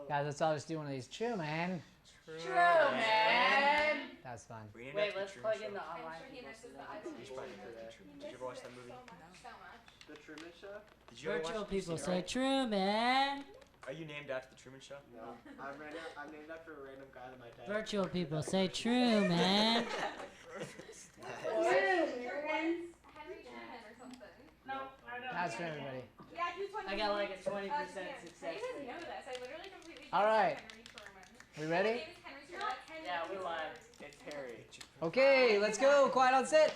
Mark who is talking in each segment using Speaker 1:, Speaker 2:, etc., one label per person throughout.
Speaker 1: Guys, let's all just do one of these. True, man.
Speaker 2: True, man.
Speaker 1: That's fun.
Speaker 2: Wait, let's plug in the online people.
Speaker 3: Did you ever watch that movie?
Speaker 4: So much.
Speaker 3: The Truman Show?
Speaker 2: Did you ever watch
Speaker 5: Virtual people
Speaker 2: it,
Speaker 5: say
Speaker 2: right?
Speaker 5: true, man.
Speaker 3: Are you named after the Truman Show?
Speaker 6: No, I'm named after a random guy that my dad.
Speaker 5: Virtual people say true, man.
Speaker 4: Henry Truman or something.
Speaker 2: No, I don't.
Speaker 1: That's for everybody.
Speaker 4: Yeah, he's 20.
Speaker 5: I got like a 20%
Speaker 4: I
Speaker 5: success
Speaker 4: didn't
Speaker 5: rate.
Speaker 4: know this. I literally completely.
Speaker 1: All right.
Speaker 4: Henry Truman.
Speaker 1: We
Speaker 4: My
Speaker 1: ready?
Speaker 4: name is Henry Truman.
Speaker 2: Yeah, we live. It's Harry.
Speaker 1: Okay, let's go. Quiet on set.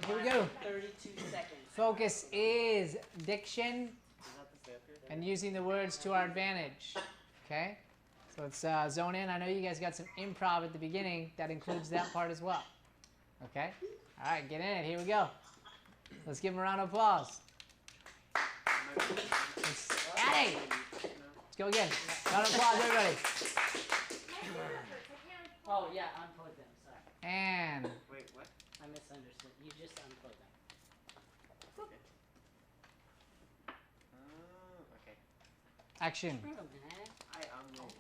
Speaker 1: Here we go.
Speaker 5: 32 seconds.
Speaker 1: Focus is diction and using the words to our advantage. Okay? So let's zone in. I know you guys got some improv at the beginning. That includes that part as well. Okay? All right, get in it. Here we go. Let's give them a round of applause. Addy! Let's go again. Round of applause, everybody.
Speaker 5: Oh, yeah, unplug them. Sorry.
Speaker 1: And
Speaker 6: Wait, what?
Speaker 5: I misunderstood. You just unplugged them.
Speaker 6: Okay. Okay.
Speaker 1: action.
Speaker 5: True, man.
Speaker 6: I am ready.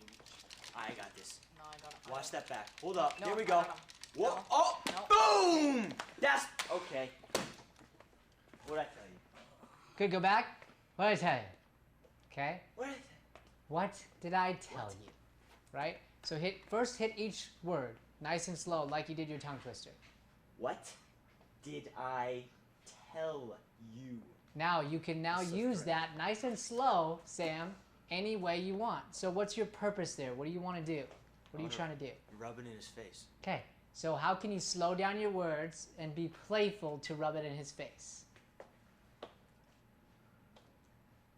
Speaker 3: I got this.
Speaker 2: No, I got it.
Speaker 3: Watch that back. Hold up.
Speaker 2: No,
Speaker 3: Here we
Speaker 2: I
Speaker 3: go.
Speaker 2: got 'em.
Speaker 3: Whoa.
Speaker 2: No.
Speaker 3: Oh!
Speaker 2: No.
Speaker 3: Boom! That's okay. What'd I tell you?
Speaker 1: Good, go back. What did I tell you? Okay?
Speaker 3: What did I tell you?
Speaker 1: What did I tell you? Right? So first hit each word nice and slow like you did your tongue twister.
Speaker 3: What did I tell you?
Speaker 1: Now you can now
Speaker 3: That's so
Speaker 1: use
Speaker 3: correct.
Speaker 1: that nice and slow, Sam, any way you want. So what's your purpose there? What do you want to do? What are you trying to do?
Speaker 3: Rub it in his face.
Speaker 1: Okay. So how can you slow down your words and be playful to rub it in his face?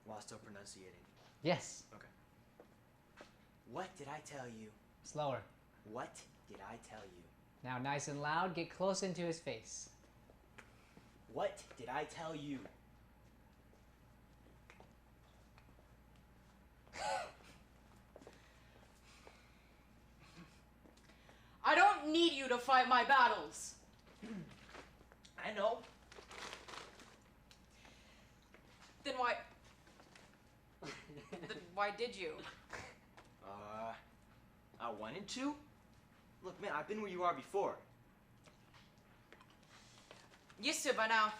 Speaker 3: While still pronunciating.
Speaker 1: Yes.
Speaker 3: Okay. What did I tell you?
Speaker 1: Slower.
Speaker 3: What did I tell you?
Speaker 1: Now nice and loud, get close into his face.
Speaker 3: What did I tell you?
Speaker 2: I don't need you to fight my battles.
Speaker 3: I know.
Speaker 2: Then why? Then why did you?
Speaker 3: I wanted to? Look, man, I've been where you are before.
Speaker 2: Used to it by now.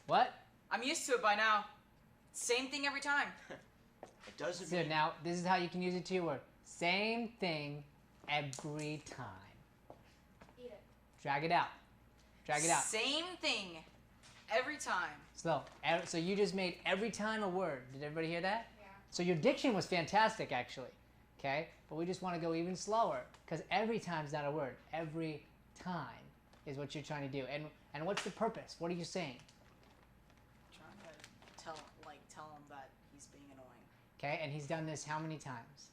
Speaker 1: What?
Speaker 2: I'm used to it by now. Same thing every time.
Speaker 3: It doesn't
Speaker 1: So
Speaker 3: mean...
Speaker 1: now this is how you can use it to your word. Same thing every time.
Speaker 4: Eat it.
Speaker 1: Drag it out. Drag it out.
Speaker 2: Same thing every time.
Speaker 1: Slow. So you just made every time a word. Did everybody hear that?
Speaker 4: Yeah.
Speaker 1: So your diction was fantastic, actually. Okay? But we just want to go even slower because every time's not a word. Every time is what you're trying to do. And what's the purpose? What are you saying?
Speaker 2: Trying to tell him that he's being annoying.
Speaker 1: Okay? And he's done this how many times?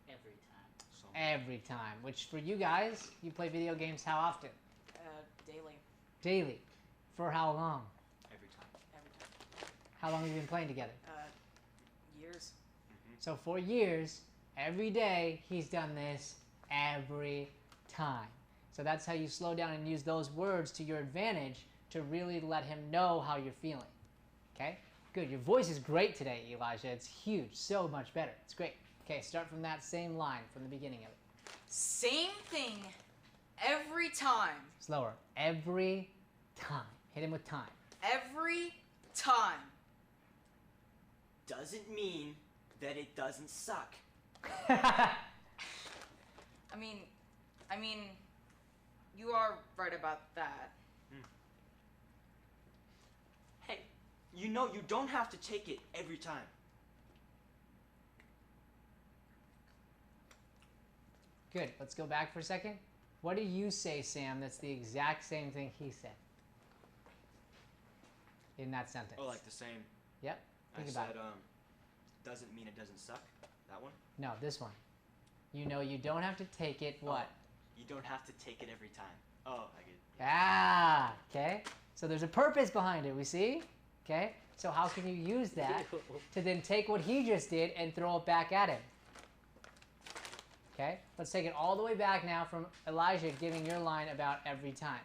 Speaker 5: Every time.
Speaker 3: So,
Speaker 1: Every time. Which for you guys, you play video games how often?
Speaker 2: Daily.
Speaker 1: Daily. For how long?
Speaker 3: every time.
Speaker 2: Every time.
Speaker 1: How long have you been playing together?
Speaker 2: Years.
Speaker 1: So for years, every day, he's done this every time. So that's how you slow down and use those words to your advantage to really let him know how you're feeling. Okay? Good. Your voice is great today, Elijah. It's huge. So much better. It's great. Okay, start from that same line from the beginning of it.
Speaker 2: Same thing every time.
Speaker 1: Slower. Every time. Hit him with time.
Speaker 2: Every time.
Speaker 3: Doesn't mean that it doesn't suck.
Speaker 2: I mean, you are right about that.
Speaker 3: Hey, you know you don't have to take it every time.
Speaker 1: Good. Let's go back for a second. What do you say, Sam, that's the exact same thing he said in that sentence?
Speaker 3: Oh, like the same.
Speaker 1: Yep. Think
Speaker 3: I
Speaker 1: about
Speaker 3: said,
Speaker 1: it.
Speaker 3: doesn't mean it doesn't suck. That one?
Speaker 1: No, this one. You know you don't have to take it what?
Speaker 3: You don't have to take it every time. Oh, I get it.
Speaker 1: Ah, okay. So there's a purpose behind it, we see? Okay. So how can you use that to then take what he just did and throw it back at him? Okay. Let's take it all the way back now from Elijah giving your line about every time.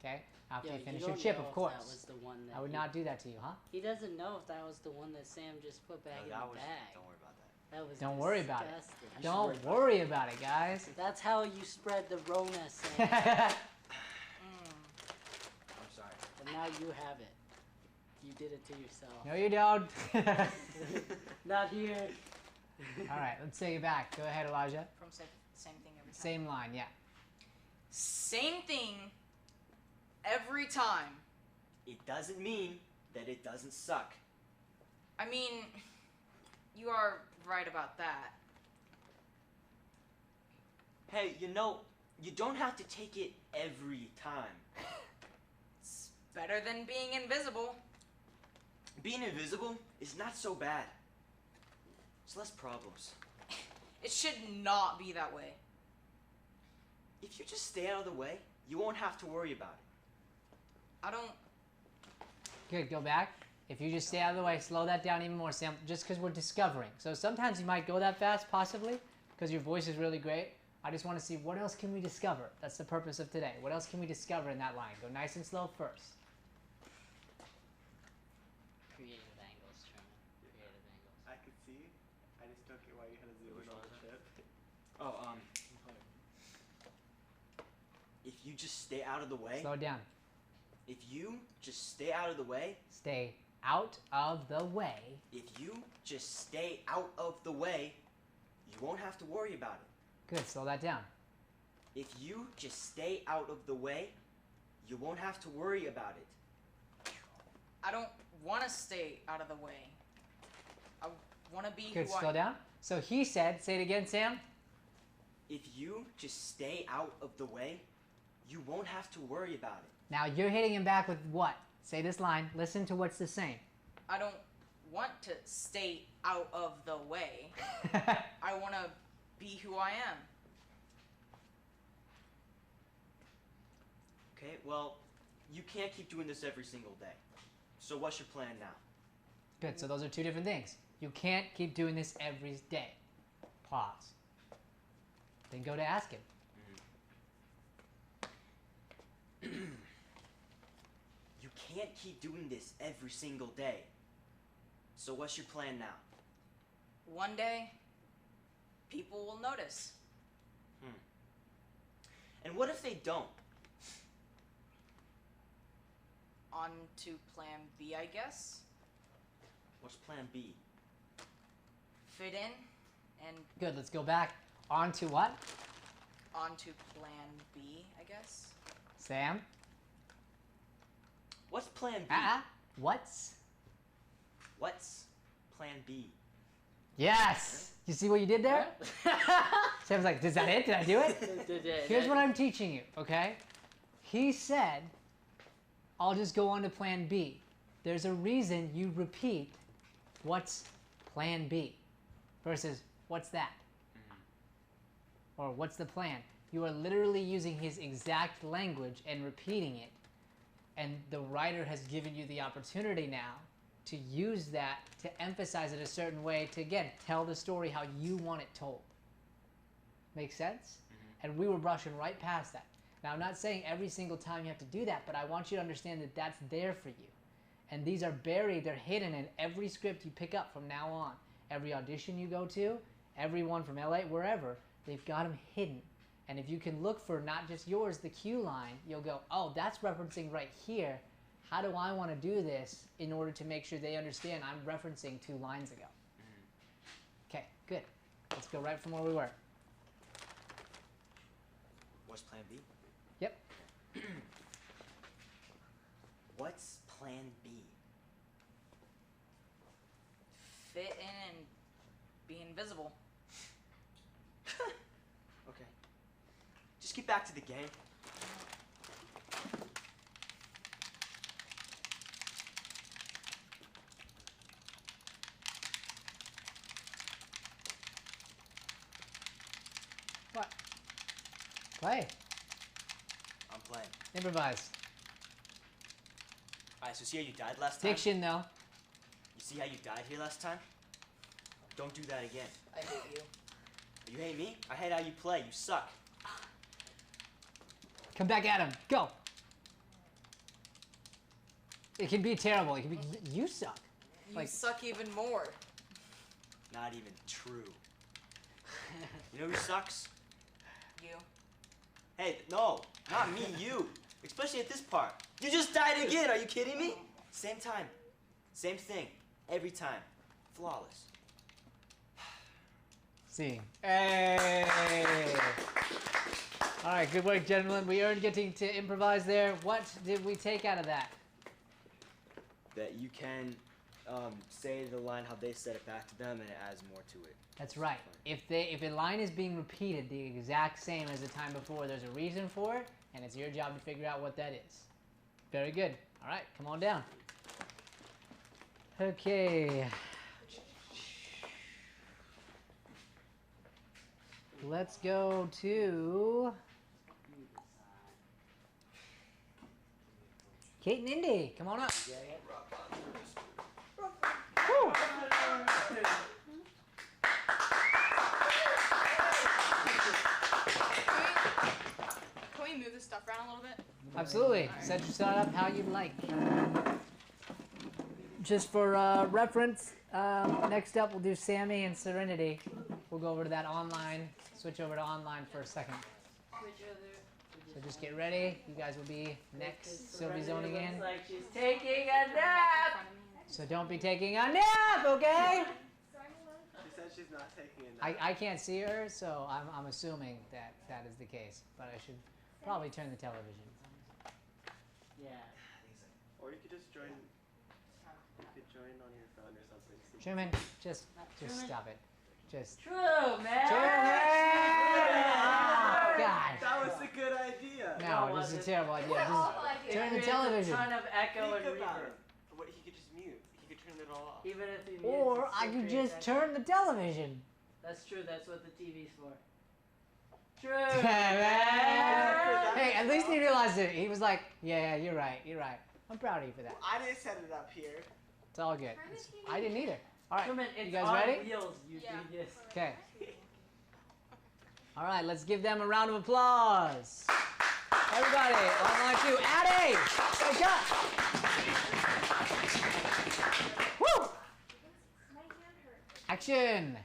Speaker 1: Okay. After
Speaker 5: Yo,
Speaker 1: you finish
Speaker 5: don't
Speaker 1: your chip,
Speaker 5: know
Speaker 1: of
Speaker 5: if
Speaker 1: course.
Speaker 5: That was the one that
Speaker 1: I would not do that to you, huh?
Speaker 5: He doesn't know if that was the one that Sam just put back
Speaker 3: No,
Speaker 5: in
Speaker 3: that
Speaker 5: the
Speaker 3: was,
Speaker 5: bag.
Speaker 3: don't worry about that.
Speaker 5: That was
Speaker 1: Don't worry about it.
Speaker 5: disgusting.
Speaker 1: Don't worry about it, guys.
Speaker 5: That's how you spread the Rona, Sam.
Speaker 3: I'm sorry.
Speaker 5: And now you have it. You did it to yourself.
Speaker 1: No, you don't.
Speaker 5: Not here.
Speaker 1: All right, let's take it back. Go ahead, Elijah.
Speaker 2: From same thing every time.
Speaker 1: Same line, yeah.
Speaker 2: Same thing every time.
Speaker 3: It doesn't mean that it doesn't suck.
Speaker 2: I mean, you are right about that.
Speaker 3: Hey, you know, you don't have to take it every time.
Speaker 2: It's better than being invisible.
Speaker 3: Being invisible is not so bad. It's less problems.
Speaker 2: It should not be that way.
Speaker 3: If you just stay out of the way, you won't have to worry about it.
Speaker 2: I don't.
Speaker 1: Good, go back. If you just stay out of the way, slow that down even more, Sam, just because we're discovering. So sometimes you might go that fast, possibly, because your voice is really great. I just want to see what else can we discover. That's the purpose of today. What else can we discover in that line? Go nice and slow first.
Speaker 5: Creative angles, Truman. Creative angles.
Speaker 6: I could see. I just took it while you had to zoom in on the chip.
Speaker 3: Oh, if you just stay out of the way,
Speaker 1: Slow it down.
Speaker 3: if you just stay out of the way,
Speaker 1: Stay out of the way.
Speaker 3: if you just stay out of the way, you won't have to worry about it.
Speaker 1: Good, slow that down.
Speaker 3: If you just stay out of the way, you won't have to worry about it.
Speaker 2: I don't want to stay out of the way. I want to be
Speaker 1: Good,
Speaker 2: who I
Speaker 1: slow down. So he said, say it again, Sam.
Speaker 3: If you just stay out of the way, you won't have to worry about it.
Speaker 1: Now you're hitting him back with what? Say this line. Listen to what's the same.
Speaker 2: I don't want to stay out of the way. I want to be who I am.
Speaker 3: Okay, well, you can't keep doing this every single day. So what's your plan now?
Speaker 1: Good, so those are two different things. You can't keep doing this every day. Pause. Then go to ask him.
Speaker 3: You can't keep doing this every single day. So what's your plan now?
Speaker 2: One day, people will notice.
Speaker 3: And what if they don't?
Speaker 2: On to plan B, I guess.
Speaker 3: What's plan B?
Speaker 2: Fit in and
Speaker 1: Good, let's go back. On to what?
Speaker 2: on to plan B, I guess.
Speaker 1: Sam?
Speaker 3: What's plan B?
Speaker 1: What's?
Speaker 3: What's plan B?
Speaker 1: Yes! You see what you did there? Sam's like, is that it? Did I do it? Here's what I'm teaching you, okay? He said, I'll just go on to plan B. There's a reason you repeat what's plan B versus what's that? Or what's the plan? You are literally using his exact language and repeating it. And the writer has given you the opportunity now to use that to emphasize it a certain way to, again, tell the story how you want it told. Make sense? And we were brushing right past that. Now, I'm not saying every single time you have to do that, but I want you to understand that that's there for you. And these are buried, they're hidden in every script you pick up from now on. Every audition you go to, everyone from LA, wherever, they've got them hidden. And if you can look for not just yours, the cue line, you'll go, oh, that's referencing right here. How do I want to do this in order to make sure they understand I'm referencing 2 lines ago? Okay, good. Let's go right from where we were.
Speaker 3: What's plan B?
Speaker 1: Yep.
Speaker 3: What's plan B?
Speaker 2: Fit in and be invisible.
Speaker 3: Okay. Just get back to the game.
Speaker 1: What? Play.
Speaker 3: I'm playing.
Speaker 1: Improvise.
Speaker 3: Alright, so see how you died last time?
Speaker 1: Diction, though.
Speaker 3: You see how you died here last time? Don't do that again.
Speaker 2: I hate you.
Speaker 3: You hate me? I hate how you play. You suck.
Speaker 1: Come back at him. Go. It can be terrible. It can be, you suck.
Speaker 2: You
Speaker 1: Like-
Speaker 2: suck even more.
Speaker 3: not even true. You know who sucks?
Speaker 2: You.
Speaker 3: Hey, no, not me, you. Especially at this part. You just died again, are you kidding me? Same time, same thing, every time. Flawless.
Speaker 1: See. Hey! All right, good work, gentlemen. We earned getting to improvise there. What did we take out of that?
Speaker 3: That you can say the line how they said it back to them, and it adds more to it.
Speaker 1: That's right. If a line is being repeated the exact same as the time before, there's a reason for it, and it's your job to figure out what that is. Very good. All right, come on down. Okay. Let's go to Kate and Indy. Come on up. Woo.
Speaker 4: Can we move this stuff around a little bit?
Speaker 1: Absolutely. Set your start up how you'd like. Just for reference, next up we'll do Sammy and Serenity. We'll go over to that online, switch over to online for a second. So just get ready. You guys will be next. Sylvie's zoning in.
Speaker 5: Looks like she's taking a nap.
Speaker 1: So don't be taking a nap, okay?
Speaker 6: She said she's not taking a nap.
Speaker 1: I can't see her, so I'm assuming that that is the case. But I should probably turn the television.
Speaker 5: Yeah.
Speaker 6: Or you could just join. You could join on your phone or something.
Speaker 1: Truman, just
Speaker 5: Truman.
Speaker 1: stop it. Just.
Speaker 5: True, man.
Speaker 1: Oh, gosh.
Speaker 6: That was a good idea.
Speaker 1: No, this is a terrible idea.
Speaker 4: What
Speaker 1: Just
Speaker 4: awful idea.
Speaker 1: turn the
Speaker 5: Creates
Speaker 1: television.
Speaker 5: A ton of echo and
Speaker 6: Think about
Speaker 5: reverb.
Speaker 6: it. What, he could just mute. He could turn it all off.
Speaker 5: Even if he mutes,
Speaker 1: Or
Speaker 5: it
Speaker 1: I
Speaker 5: still
Speaker 1: could
Speaker 5: creates
Speaker 1: just
Speaker 5: echo.
Speaker 1: turn the television.
Speaker 5: That's true. That's what the TV's for. True.
Speaker 1: Hey, at least he realized it. He was like, yeah, you're right. I'm proud of you for that.
Speaker 6: I didn't set it up here.
Speaker 1: It's all good.
Speaker 4: Turn the
Speaker 1: It's-
Speaker 4: TV
Speaker 1: I didn't either. All right,
Speaker 5: Truman,
Speaker 1: you
Speaker 5: it's
Speaker 1: guys
Speaker 5: on
Speaker 1: ready?
Speaker 5: wheels, you
Speaker 4: Yeah.
Speaker 5: genius.
Speaker 1: Okay. All right, let's give them a round of applause. Everybody, online too. Addie, wake up. Woo!
Speaker 4: My hand hurts.
Speaker 1: Action.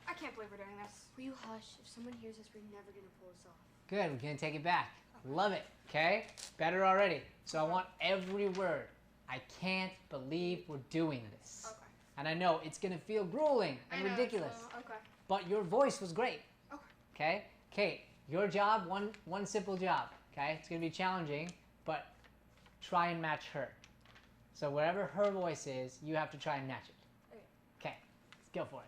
Speaker 4: I can't believe we're doing this.
Speaker 7: Will you hush? If someone hears us, we're never gonna pull this off.
Speaker 1: Good, we're gonna take it back. Love it, okay? Better already. So I want every word. I can't believe we're doing this.
Speaker 4: Okay.
Speaker 1: And I know it's gonna feel grueling and
Speaker 4: I know,
Speaker 1: ridiculous,
Speaker 4: so, okay.
Speaker 1: but your voice was great.
Speaker 4: Okay.
Speaker 1: Okay? Kate, your job, one simple job, okay? It's gonna be challenging, but try and match her. So wherever her voice is, you have to try and match it.
Speaker 4: Okay.
Speaker 1: Okay, let's go for it.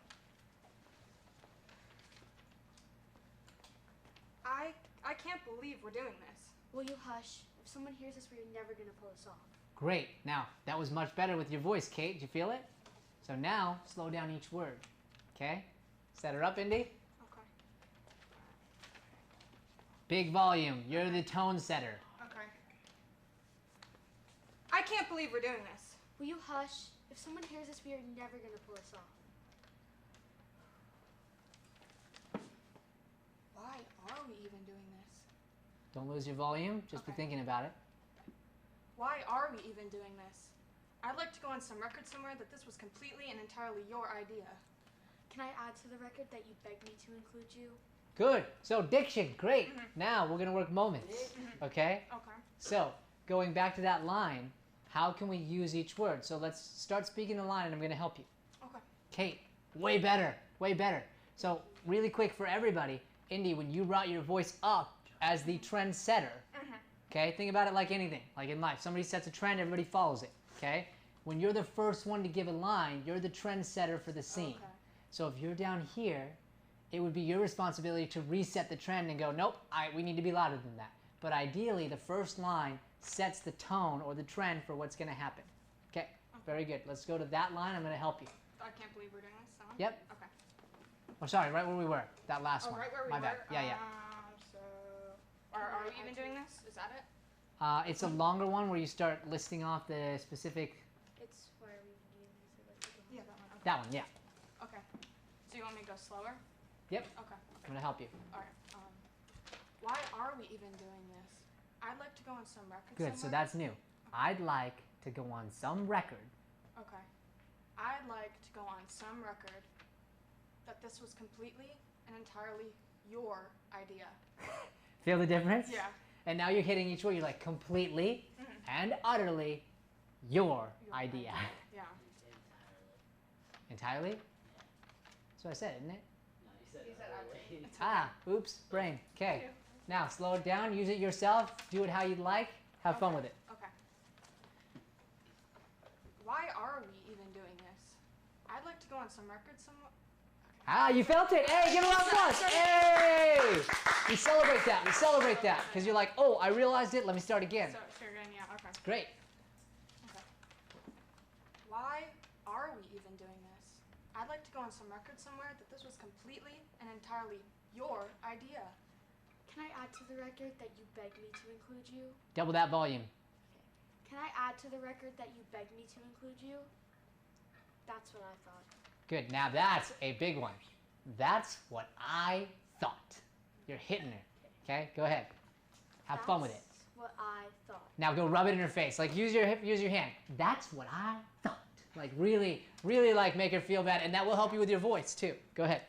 Speaker 4: I can't believe we're doing this.
Speaker 7: Will you hush? If someone hears us, we're never gonna pull this off.
Speaker 1: Great. Now, that was much better with your voice, Kate. Did you feel it? So now, slow down each word. Okay? Set her up, Indy.
Speaker 4: Okay.
Speaker 1: Big volume. You're the tone setter.
Speaker 4: Okay. I can't believe we're doing this.
Speaker 7: Will you hush? If someone hears us, we are never gonna pull this off.
Speaker 4: Why are we even doing this?
Speaker 1: Don't lose your volume. Just be
Speaker 4: Okay.
Speaker 1: thinking about it.
Speaker 4: Why are we even doing this? I'd like to go on some record somewhere that this was completely and entirely your idea.
Speaker 7: Can I add to the record that you begged me to include you?
Speaker 1: Good. So, diction. Great. Now, we're going to work moments. Okay?
Speaker 4: Okay.
Speaker 1: So, going back to that line, how can we use each word? So, let's start speaking the line, and I'm going to help you.
Speaker 4: Okay.
Speaker 1: Kate, way better. Way better. So, really quick for everybody, Indy, when you brought your voice up as the trendsetter, okay, think about it like anything, like in life. Somebody sets a trend, everybody follows it, okay? When you're the first one to give a line, you're the trendsetter for the scene.
Speaker 4: Okay.
Speaker 1: So if you're down here, it would be your responsibility to reset the trend and go, nope, we need to be louder than that. But ideally, the first line sets the tone or the trend for what's going to happen. Okay, very good. Let's go to that line. I'm going to help you.
Speaker 4: I can't believe we're doing this. So.
Speaker 1: Yep.
Speaker 4: Okay.
Speaker 1: Oh, sorry, right where we were. That last
Speaker 4: Oh,
Speaker 1: one.
Speaker 4: right where we
Speaker 1: My
Speaker 4: were.
Speaker 1: bad. Yeah.
Speaker 4: So, are we even doing this? Is that it?
Speaker 1: It's a longer one where you start listing off the specific.
Speaker 7: It's why are we doing this? I'd like to go home.
Speaker 4: Yeah, that one. Okay.
Speaker 1: That one, yeah.
Speaker 4: Okay. So you want me to go slower?
Speaker 1: Yep.
Speaker 4: Okay.
Speaker 1: I'm gonna help you.
Speaker 4: All right. Why are we even doing this? I'd like to go on some record
Speaker 1: Good. So
Speaker 4: somewhere.
Speaker 1: that's new. I'd like to go on some record
Speaker 4: Okay. I'd like to go on some record that this was completely and entirely your idea.
Speaker 1: Feel the difference?
Speaker 4: Yeah.
Speaker 1: And now you're hitting each word. You're like completely and utterly your idea.
Speaker 4: Yeah.
Speaker 1: Entirely? That's what I said, isn't it?
Speaker 5: No, you said
Speaker 2: You said
Speaker 5: utterly.
Speaker 1: Ah, oops, brain. Okay. Now slow it down. Use it yourself. Do it how you'd like. Have fun with it.
Speaker 4: Okay. Why are we even doing this? I'd like to go on some record somewhere.
Speaker 1: Ah, you felt it. Hey, give it a round of applause. Hey! We celebrate that. We celebrate that. Because you're like, oh, I realized it. Let me start again.
Speaker 4: So, again, yeah, okay.
Speaker 1: Great.
Speaker 4: Okay. Why are we even doing this? I'd like to go on some record somewhere that this was completely and entirely your idea.
Speaker 7: Can I add to the record that you begged me to include you?
Speaker 1: Double that volume.
Speaker 7: Can I add to the record that you begged me to include you? That's what I thought.
Speaker 1: Good. Now that's a big one. That's what I thought. You're hitting her. Okay? Go ahead. Have fun with it.
Speaker 7: That's what I thought.
Speaker 1: Now go rub it in her face. Like use your hand. That's what I thought. Like really, really like make her feel bad, and that will help you with your voice too. Go ahead.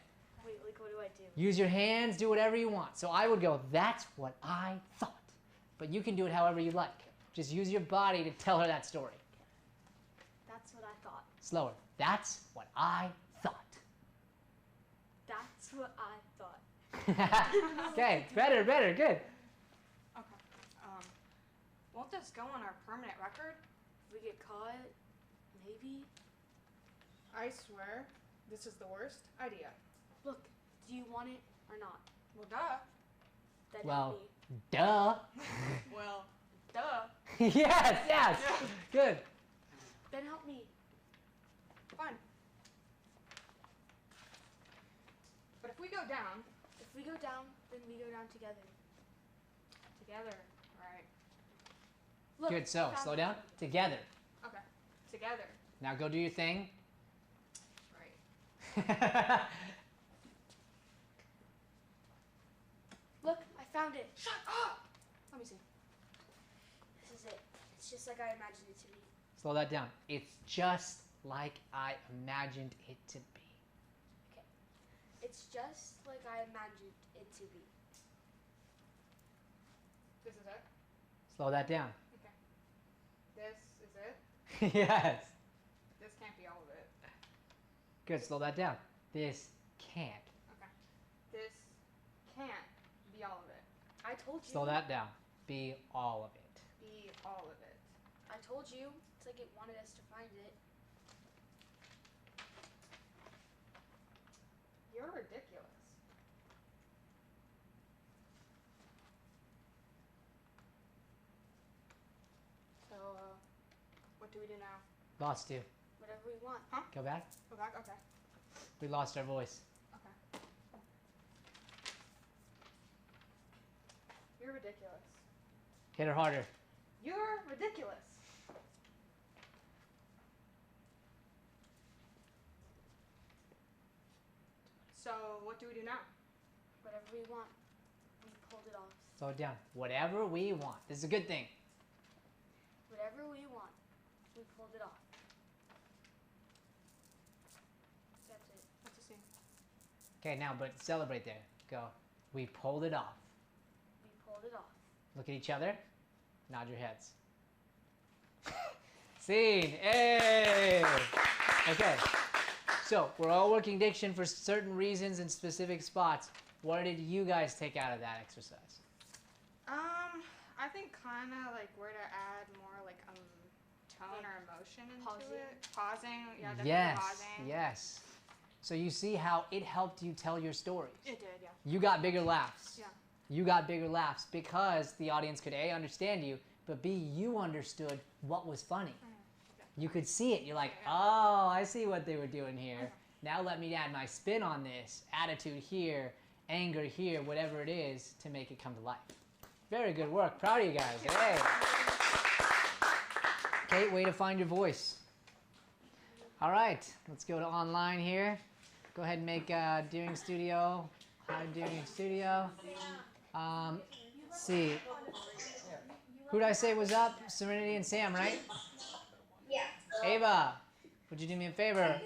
Speaker 7: Wait, like what do I do?
Speaker 1: Use your hands, do whatever you want. So I would go, that's what I thought. But you can do it however you like. Just use your body to tell her that story.
Speaker 7: That's what I thought.
Speaker 1: Slower. That's what I thought.
Speaker 7: That's what I thought.
Speaker 1: Okay, better, good.
Speaker 4: Okay. Won't this go on our permanent record?
Speaker 7: If we get caught, maybe.
Speaker 4: I swear, this is the worst idea.
Speaker 7: Look, do you want it or not?
Speaker 4: Well, duh.
Speaker 7: Then
Speaker 1: Well,
Speaker 7: help me.
Speaker 1: duh.
Speaker 4: Well, duh.
Speaker 1: Yes. Good.
Speaker 7: Then help me.
Speaker 4: Fine. But if we go down,
Speaker 7: If we go down, then we go down together.
Speaker 4: together, right?
Speaker 7: Look,
Speaker 1: Good, so
Speaker 7: found
Speaker 1: slow
Speaker 7: it.
Speaker 1: down. Together.
Speaker 4: Okay. Together,
Speaker 1: Now go do your thing.
Speaker 4: right?
Speaker 7: Look, I found it.
Speaker 4: Shut up! Let me see.
Speaker 7: This is it. It's just like I imagined it to be.
Speaker 1: Slow that down. It's just like I imagined it to be.
Speaker 7: It's just like I imagined it to be.
Speaker 4: This is it?
Speaker 1: Slow that down.
Speaker 4: Okay. This is it?
Speaker 1: Yes.
Speaker 4: This can't be all of it.
Speaker 1: Good, slow that down. This can't.
Speaker 4: Okay. This can't be all of it.
Speaker 7: I told you.
Speaker 1: Slow that down. Be all of it.
Speaker 4: Be all of it.
Speaker 7: I told you. It's like it wanted us to find it.
Speaker 4: You're ridiculous. So, what do we do now?
Speaker 1: Lost you.
Speaker 7: Whatever we want.
Speaker 1: Go back.
Speaker 4: Go back? Okay.
Speaker 1: We lost our voice.
Speaker 4: Okay. You're ridiculous.
Speaker 1: Hit her harder.
Speaker 4: You're ridiculous. So, what do we do now?
Speaker 7: Whatever we want. We pulled it off.
Speaker 1: Slow it down. Whatever we want. This is a good thing.
Speaker 7: Whatever we want. We pulled it off. That's it.
Speaker 4: What's the scene?
Speaker 1: Okay, now, but celebrate there. Go. We pulled it off.
Speaker 7: We pulled it off.
Speaker 1: Look at each other. Nod your heads. Scene. Hey! Okay. So, we're all working diction for certain reasons in specific spots. What did you guys take out of that exercise?
Speaker 4: I think kind of like where to add more like tone or emotion into
Speaker 7: Pausing.
Speaker 4: it. Pausing. Yeah, definitely
Speaker 1: Yes.
Speaker 4: pausing.
Speaker 1: Yes. So you see how it helped you tell your stories.
Speaker 4: It did, yeah.
Speaker 1: You got bigger laughs.
Speaker 4: Yeah.
Speaker 1: You got bigger laughs because the audience could A, understand you, but B, you understood what was funny. You could see it. You're like, oh, I see what they were doing here. Now let me add my spin on this. Attitude here, anger here, whatever it is to make it come to life. Very good work. Proud of you guys. Hey. Okay, way to find your voice. All right, let's go to online here. Go ahead and make Deering Studio. Hi, Deering Studio. Let's see. Who did I say was up? Serenity and Sam, right?
Speaker 8: Yeah.
Speaker 1: Ava, would you do me a favor?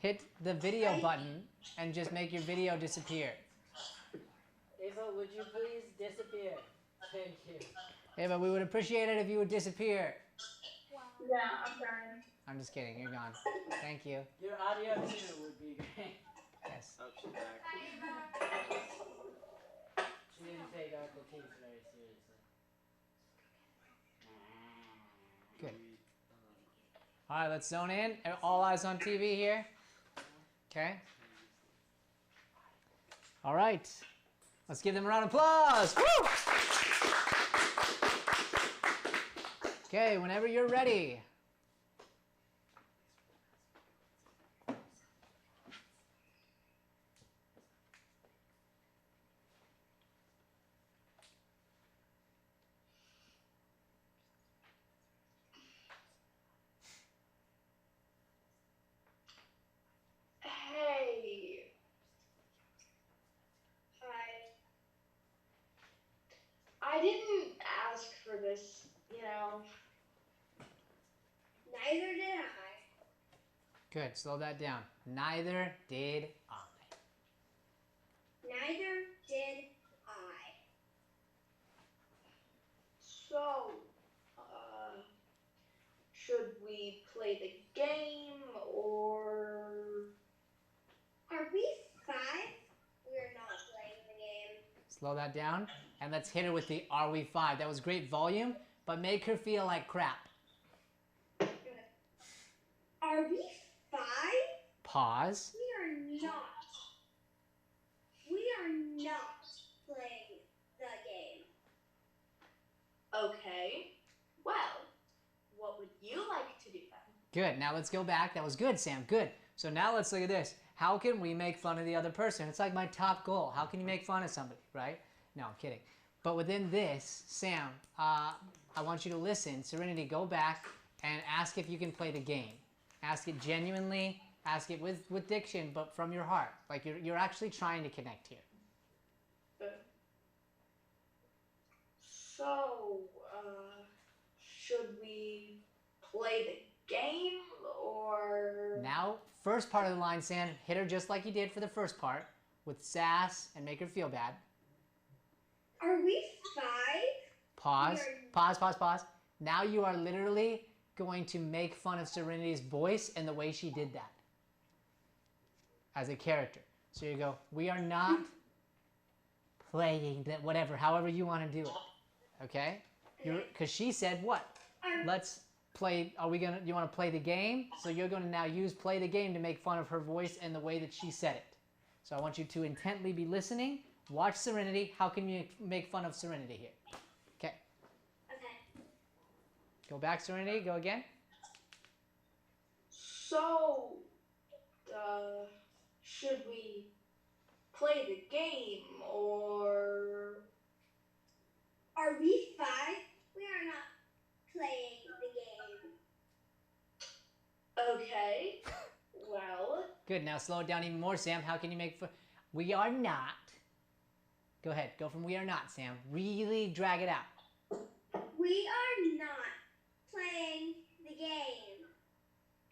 Speaker 1: Hit the video button and just make your video disappear.
Speaker 5: Ava, would you please disappear? Thank you.
Speaker 1: Ava, we would appreciate it if you would disappear.
Speaker 8: Yeah, I'm trying.
Speaker 1: I'm just kidding. You're gone. Thank you.
Speaker 5: Your audio too would be great.
Speaker 1: Yes.
Speaker 6: Oh, she's back.
Speaker 5: She didn't take our critiques very seriously.
Speaker 1: Good. All right, let's zone in. All eyes on TV here. Okay. All right. Let's give them a round of applause. Woo! Okay, whenever you're ready.
Speaker 8: Hey. Hi. I didn't ask for this, you know. Neither did I.
Speaker 1: Good, slow that down. Neither did I.
Speaker 8: Neither did I. So, should we play the game or? Are we 5? We're not playing the game.
Speaker 1: Slow that down. And let's hit her with the Are We 5. That was great volume, but make her feel like crap.
Speaker 8: Are we 5?
Speaker 1: Pause.
Speaker 8: We are not. We are not playing the game. Okay. Well, what would you like to do then?
Speaker 1: Good. Now let's go back. That was good, Sam. Good. So now let's look at this. How can we make fun of the other person? It's like my top goal. How can you make fun of somebody, right? No, I'm kidding. But within this, Sam, I want you to listen. Serenity, go back and ask if you can play the game. Ask it genuinely. Ask it with diction, but from your heart. Like you're actually trying to connect here.
Speaker 8: So, should we play the game or?
Speaker 1: Now, first part of the line, Sam, hit her just like you did for the first part, with sass and make her feel bad.
Speaker 8: Are we 5?
Speaker 1: Pause. Pause, pause, pause. Now you are literally going to make fun of Serenity's voice and the way she did that. As a character. So you go, we are not playing that, whatever, however you want to do it. Okay? Because she said what? Let's play, you want to play the game? So you're going to now use play the game to make fun of her voice and the way that she said it. So I want you to intently be listening. Watch Serenity. How can you make fun of Serenity here? Okay.
Speaker 8: Okay.
Speaker 1: Go back, Serenity. Go again.
Speaker 8: So, should we play the game or? Are we 5? We are not playing the game. Okay. Well.
Speaker 1: Good. Now slow it down even more, Sam. How can you make fun? We are not. Go ahead. Go from we are not, Sam. Really drag it out.
Speaker 8: We are not playing the game.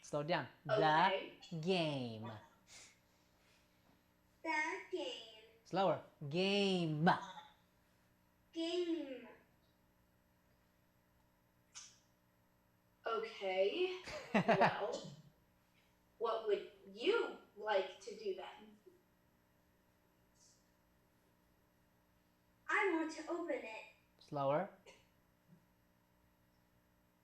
Speaker 1: Slow it down.
Speaker 8: Okay.
Speaker 1: The game.
Speaker 8: The game.
Speaker 1: Slower. Game.
Speaker 8: Game. Okay. Well, what would you like to do then? I want to open it.
Speaker 1: Slower.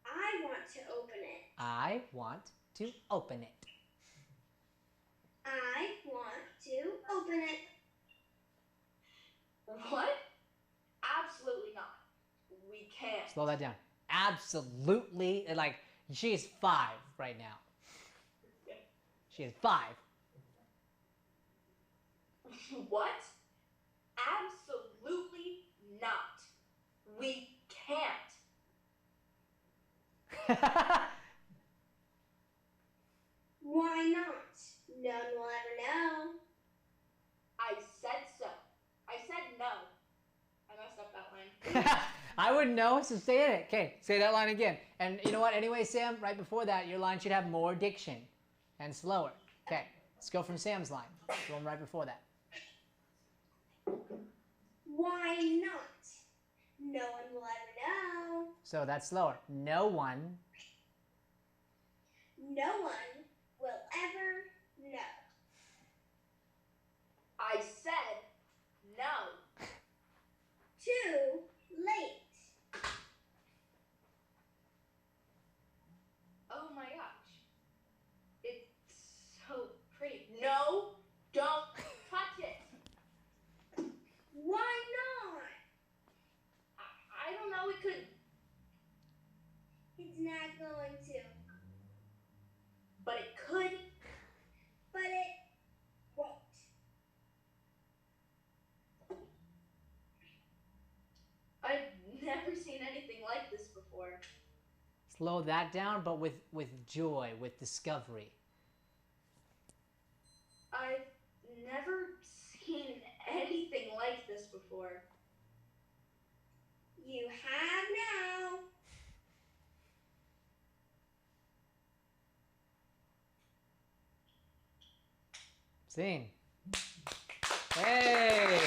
Speaker 8: I want to open it.
Speaker 1: I want to open it.
Speaker 8: I want to open it. What? Absolutely not. We can't.
Speaker 1: Slow that down. Absolutely. Like, she is 5 right now. She is 5.
Speaker 8: What? Absolutely not. We can't. Why not? None will ever know. I said so. I said no. I messed up that line.
Speaker 1: I wouldn't know, so say it. Okay, say that line again. And you know what? Anyway, Sam, right before that, your line should have more diction. And slower. Okay, let's go from Sam's line. The one right before that.
Speaker 8: Why not? No one will ever know.
Speaker 1: So that's slower. No one.
Speaker 8: No one will ever know.
Speaker 7: I said no.
Speaker 8: Too late.
Speaker 7: Oh my gosh. It's so pretty. No, don't touch it.
Speaker 8: Why not?
Speaker 7: I don't know, it could.
Speaker 8: It's not going to.
Speaker 7: But it could.
Speaker 8: But it won't.
Speaker 7: I've never seen anything like this before.
Speaker 1: Slow that down, but with joy, with discovery.
Speaker 7: I've never seen anything like this before.
Speaker 8: You have now.
Speaker 1: Scene. Hey!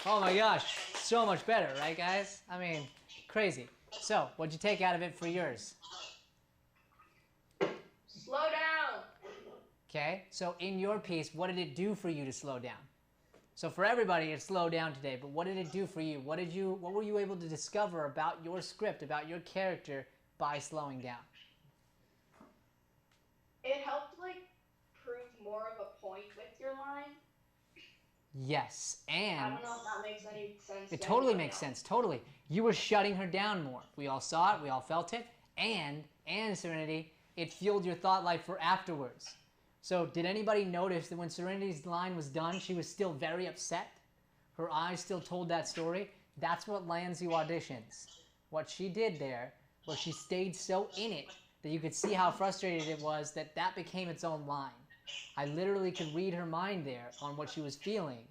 Speaker 1: Oh my gosh, so much better, right guys? I mean, crazy. So, what'd you take out of it for yours?
Speaker 7: Slow down.
Speaker 1: Okay, so in your piece, what did it do for you to slow down? So for everybody, it slowed down today, but what did it do for you? What were you able to discover about your script, about your character by slowing down?
Speaker 7: It helped, like, prove more of a point with your line.
Speaker 1: Yes,
Speaker 7: I
Speaker 1: and
Speaker 7: don't know if that makes any sense.
Speaker 1: it
Speaker 7: to
Speaker 1: totally
Speaker 7: anybody
Speaker 1: makes
Speaker 7: else.
Speaker 1: sense, totally. You were shutting her down more. We all saw it, we all felt it, and Serenity, it fueled your thought life for afterwards. So did anybody notice that when Serenity's line was done, she was still very upset? Her eyes still told that story? That's what lands you auditions. What she did there was she stayed so in it that you could see how frustrated it was that that became its own line. I literally could read her mind there on what she was feeling,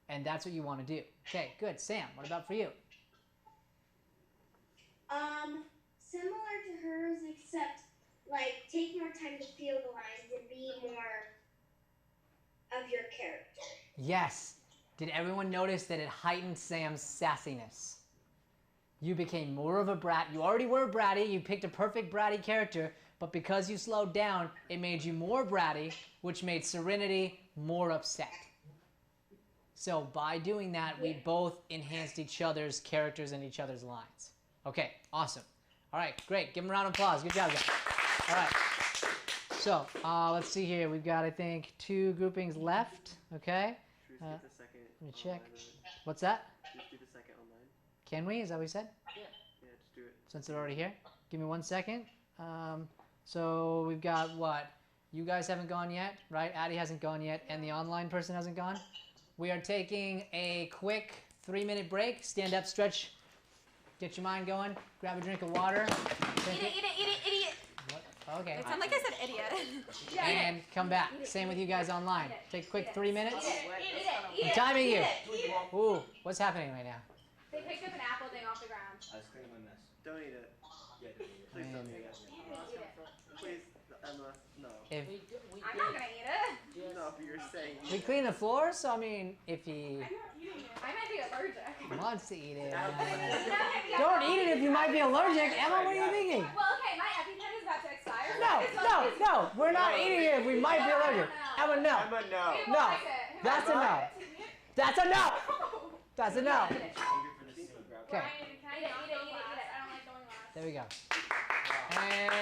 Speaker 1: and that's what you want to do. Okay, good. Sam, what about for you?
Speaker 8: Similar to hers, except like take more time to feel the lines and be more of your character.
Speaker 1: Yes. Did everyone notice that it heightened Sam's sassiness? You became more of a brat. You already were bratty. You picked a perfect bratty character, but because you slowed down, it made you more bratty, which made Serenity more upset. So by doing that, we both enhanced each other's characters and each other's lines. Okay, awesome. All right, great. Give them a round of applause. Good job, guys. All right. So let's see here. We've got, I think, 2 groupings left. Okay.
Speaker 6: Should we skip the second?
Speaker 1: Let me check.
Speaker 6: online already?
Speaker 1: What's that?
Speaker 6: Just do the second online.
Speaker 1: Can we? Is that what you said?
Speaker 6: Yeah, just do it.
Speaker 1: Since they're already here? Give me 1 second. So we've got what? You guys haven't gone yet, right? Addie hasn't gone yet, and the online person hasn't gone. We are taking a quick 3-minute break. Stand up, stretch, get your mind going, grab a drink of water.
Speaker 9: Idiot.
Speaker 1: What? Okay.
Speaker 9: It sounded like I said idiot.
Speaker 1: And come back. Same with you guys online. Take a quick 3 minutes. I'm
Speaker 7: Eat
Speaker 1: timing you.
Speaker 7: it.
Speaker 1: Ooh, what's happening right now?
Speaker 9: They picked up an apple thing off the ground.
Speaker 3: I was cleaning my mess.
Speaker 6: Don't eat it.
Speaker 3: Yeah, don't eat it.
Speaker 6: Please don't
Speaker 1: Man.
Speaker 6: eat it.
Speaker 9: Eat it.
Speaker 6: Please, Emma, no.
Speaker 1: If
Speaker 9: I'm not gonna eat it.
Speaker 6: No, but you're saying.
Speaker 1: we clean the floor, so I mean, if he
Speaker 9: I might be allergic.
Speaker 1: wants to eat it.
Speaker 9: No,
Speaker 1: Don't eat it if you might be allergic. Emma, what are you thinking?
Speaker 9: Well, okay, my EpiPen is about to expire.
Speaker 1: No. We're not eating it if we might be allergic. Emma, no.
Speaker 3: Emma, no.
Speaker 9: Who
Speaker 1: No.
Speaker 9: likes it? Who
Speaker 1: That's a
Speaker 9: likes
Speaker 1: no.
Speaker 9: it?
Speaker 1: That's a no. That's a no.
Speaker 3: Angry for the scene.
Speaker 1: Okay,
Speaker 9: Ryan, can I eat it? I don't like going last.
Speaker 1: there we go. And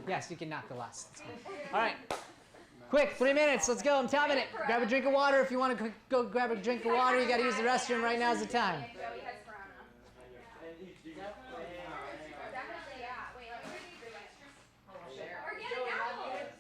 Speaker 1: yes, you can knock the last. All right. Quick, 3 minutes. Let's go. I'm timing it. Grab a drink of water. If you want to go grab a drink of water, you got to use the restroom. Right now's the time.
Speaker 9: Joey has corona. Definitely, yeah. Wait, let me read it. Organic apples.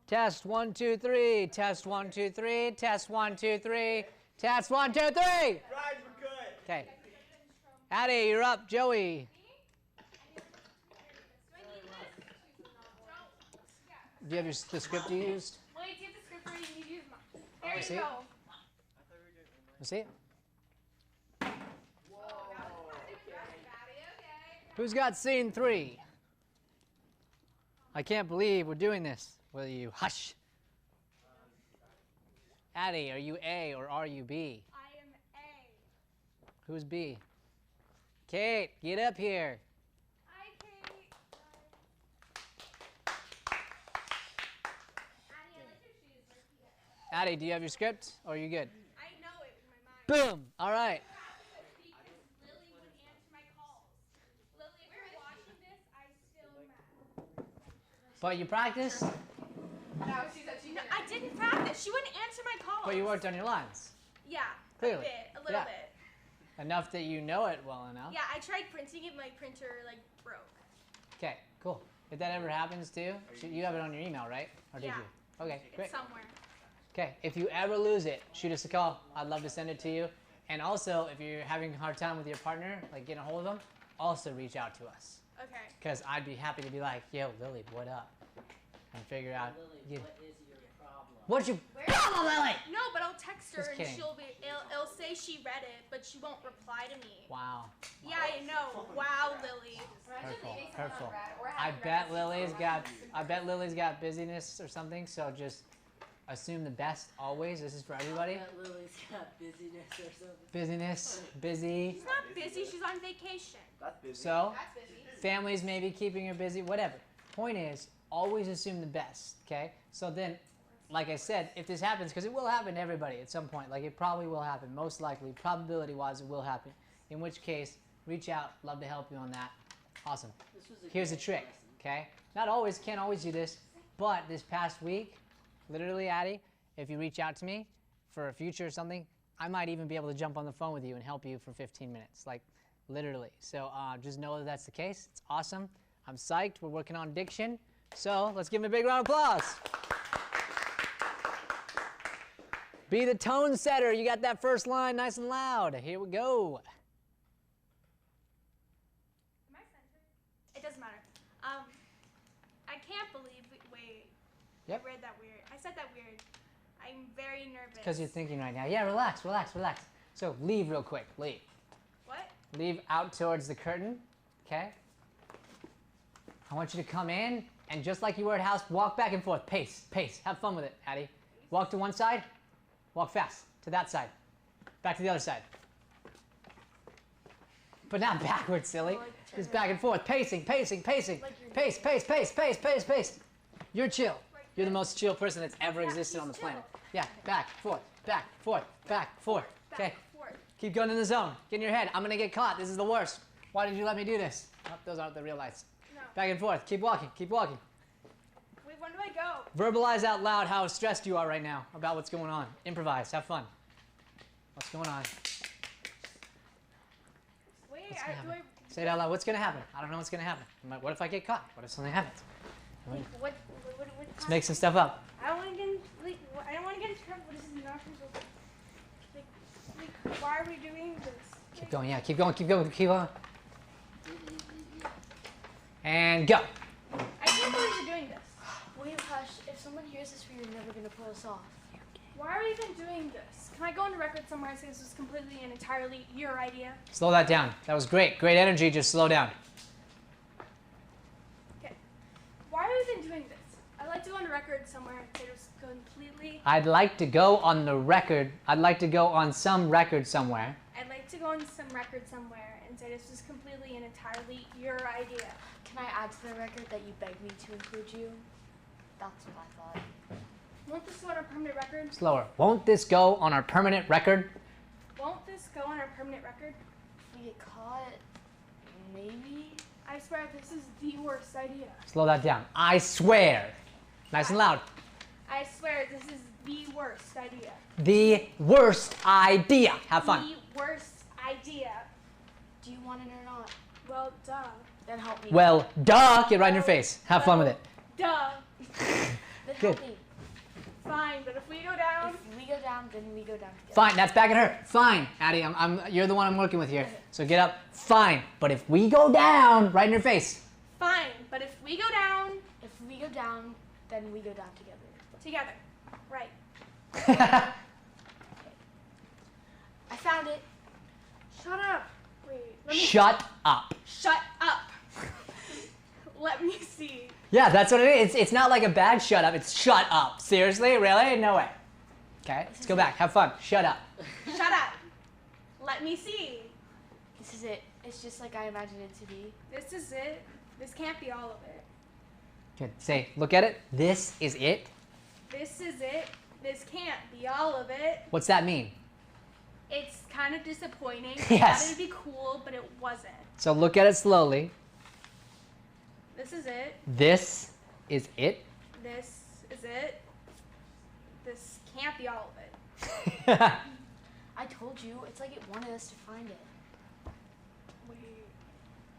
Speaker 1: Test 1, 2, 3. Test 1, 2, 3. Test 1, 2, 3. Test 1, 2, 3.
Speaker 3: Right, we're good.
Speaker 1: Okay. Addie, you're up. Joey. Do you have the script you used?
Speaker 9: Wait, do you have the script or you need to use mine? There
Speaker 1: See
Speaker 9: you
Speaker 1: it?
Speaker 9: go.
Speaker 1: You see it? Who's got scene 3? I can't believe we're doing this. Will you hush? Addie, are you A or are you B?
Speaker 9: I am A.
Speaker 1: Who's B? Kate, get up here.
Speaker 9: Hi, Kate. Addie, I like your shoes. Where's Pia?
Speaker 1: Addie, do you have your script or are you good?
Speaker 9: I know it in my mind.
Speaker 1: Boom. All right.
Speaker 9: Because Lily wouldn't answer my calls. Lily, if you're watching this, I still mad.
Speaker 1: But you practiced,
Speaker 9: No, she said she didn't. I didn't practice. She wouldn't answer my calls.
Speaker 1: but you worked on your lines.
Speaker 9: Yeah.
Speaker 1: Clearly.
Speaker 9: A little
Speaker 1: Yeah.
Speaker 9: bit.
Speaker 1: Enough that you know it well enough.
Speaker 9: Yeah, I tried printing it. My printer broke.
Speaker 1: Okay, cool. If that ever happens to you, you have it on your email, right? Or did
Speaker 9: Yeah.
Speaker 1: you? Okay,
Speaker 9: It's
Speaker 1: great.
Speaker 9: somewhere.
Speaker 1: Okay, if you ever lose it, shoot us a call. I'd love to send it to you. And also, if you're having a hard time with your partner, like getting a hold of them, also reach out to us.
Speaker 9: Okay.
Speaker 1: Because I'd be happy to be like, yo, Lily, what up? And figure out.
Speaker 5: Lily,
Speaker 1: you-
Speaker 5: what is your problem?
Speaker 1: What's your problem, Lily?
Speaker 9: No, but I'll text her
Speaker 1: Just
Speaker 9: and
Speaker 1: kidding.
Speaker 9: it'll say she read it, but she won't reply to me.
Speaker 1: Wow.
Speaker 9: Yeah, I know. Wow, Lily.
Speaker 1: Hurtful, hurtful. I bet Lily's got busyness or something, so just assume the best always. This is for everybody.
Speaker 5: That Lily's got busyness or something.
Speaker 1: Busyness, busy.
Speaker 9: She's not busy. She's on vacation.
Speaker 3: That's busy.
Speaker 1: So,
Speaker 9: That's busy.
Speaker 1: families maybe keeping her busy, whatever. Point is, always assume the best, okay? So then, like I said, if this happens, because it will happen to everybody at some point, like it probably will happen, most likely, probability-wise it will happen, in which case, reach out, love to help you on that. Awesome.
Speaker 5: This was a
Speaker 1: Here's the
Speaker 5: great
Speaker 1: trick,
Speaker 5: lesson.
Speaker 1: okay? Not always, can't always do this, but this past week, literally, Addie, if you reach out to me for a future or something, I might even be able to jump on the phone with you and help you for 15 minutes, like literally. So just know that that's the case. It's awesome. I'm psyched. We're working on diction. So let's give him a big round of applause. Be the tone setter. You got that first line nice and loud. Here we go.
Speaker 9: Am I centered? It doesn't matter. I can't believe. Wait.
Speaker 1: Yep.
Speaker 9: I read that weird. I said that weird. I'm very nervous.
Speaker 1: Because you're thinking right now. Yeah, relax, relax, relax. So leave real quick. Leave.
Speaker 9: What?
Speaker 1: Leave out towards the curtain, okay? I want you to come in, and just like you were at house, walk back and forth. Pace, pace. Have fun with it, Addie. Walk to one side, walk fast to that side. Back to the other side. But not backwards, silly. Just back and forth. Pacing, pacing, pacing. Pace, pace, pace, pace, pace, pace. You're chill. You're the most chill person that's ever existed on the planet. Yeah, back, forth, back, forth, back, forth. Okay?
Speaker 9: Forward.
Speaker 1: Keep going in the zone. Get in your head. I'm going to get caught. This is the worst. Why did you let me do this? Oh, those aren't the real lights.
Speaker 9: No.
Speaker 1: Back and forth. Keep walking. Keep walking.
Speaker 9: Wait, when do I go?
Speaker 1: Verbalize out loud how stressed you are right now about what's going on. Improvise. Have fun. What's going on?
Speaker 9: Wait,
Speaker 1: What's gonna happen?
Speaker 9: do I?
Speaker 1: Say it out loud. What's going to happen? I don't know what's going to happen. I'm like, what if I get caught? What if something happens?
Speaker 9: What?
Speaker 1: Let's make some stuff up.
Speaker 9: I don't want to get in, I don't want to get in trouble. This is not like, why are we doing this?
Speaker 1: Keep going. Yeah, keep going. Keep going. Keep going. And go.
Speaker 9: I can't believe you're doing this.
Speaker 10: Wait, hush. If someone hears this, you're never gonna pull us off.
Speaker 9: Why are we even doing this? Can I go on the record somewhere and say this was completely and entirely your idea?
Speaker 1: Slow that down. That was great. Great energy. Just slow down.
Speaker 9: Okay. Why are we even doing this? I'd like to go on the record somewhere and say it was completely.
Speaker 1: I'd like to go on the record. I'd like to go on some record somewhere.
Speaker 9: I'd like to go on some record somewhere and say this was completely and entirely your idea.
Speaker 10: Can I add to the record that you begged me to include you? That's what I thought.
Speaker 9: Won't this go on our permanent record?
Speaker 1: Slower. Won't this go on our permanent record?
Speaker 9: Won't this go on our permanent record?
Speaker 10: If we get caught, maybe?
Speaker 9: I swear this is the worst idea.
Speaker 1: Slow that down. I swear. Nice and loud.
Speaker 9: I swear this is the worst idea.
Speaker 1: The worst idea. Have fun.
Speaker 9: The worst idea.
Speaker 10: Do you want it or not?
Speaker 9: Well, duh.
Speaker 10: Then help me.
Speaker 1: Well, duh. Get right in your face. Have fun with it.
Speaker 9: Duh.
Speaker 10: Then then
Speaker 1: Good.
Speaker 10: help me.
Speaker 9: Fine, but if we go down,
Speaker 10: If we go down, then we go down together.
Speaker 1: Fine, that's back at her. Fine, Addie, you're the one I'm working with here. So get up. Fine, but if we go down, right in her face.
Speaker 9: fine, but if we go down
Speaker 10: If we go down, then we go down together.
Speaker 9: together, right?
Speaker 10: I found it.
Speaker 9: Shut up. Wait, let me
Speaker 1: Shut up.
Speaker 9: shut up. Let me see.
Speaker 1: Yeah, that's what it is. It's not like a bad shut up. It's shut up. Seriously? Really? No way. Okay, let's go back. Have fun. Shut up.
Speaker 9: Shut up. Let me see.
Speaker 10: This is it. It's just like I imagined it to be.
Speaker 9: This is it. This can't be all of it.
Speaker 1: Good. Say, look at it. This is it.
Speaker 9: This is it. This can't be all of it.
Speaker 1: What's that mean?
Speaker 9: It's kind of disappointing.
Speaker 1: Yes.
Speaker 9: I thought it'd be cool, but it wasn't.
Speaker 1: So look at it slowly.
Speaker 9: This is it.
Speaker 1: This is it.
Speaker 9: This is it. This can't be all of it.
Speaker 10: I told you. It's like it wanted us to find it.
Speaker 9: Wait.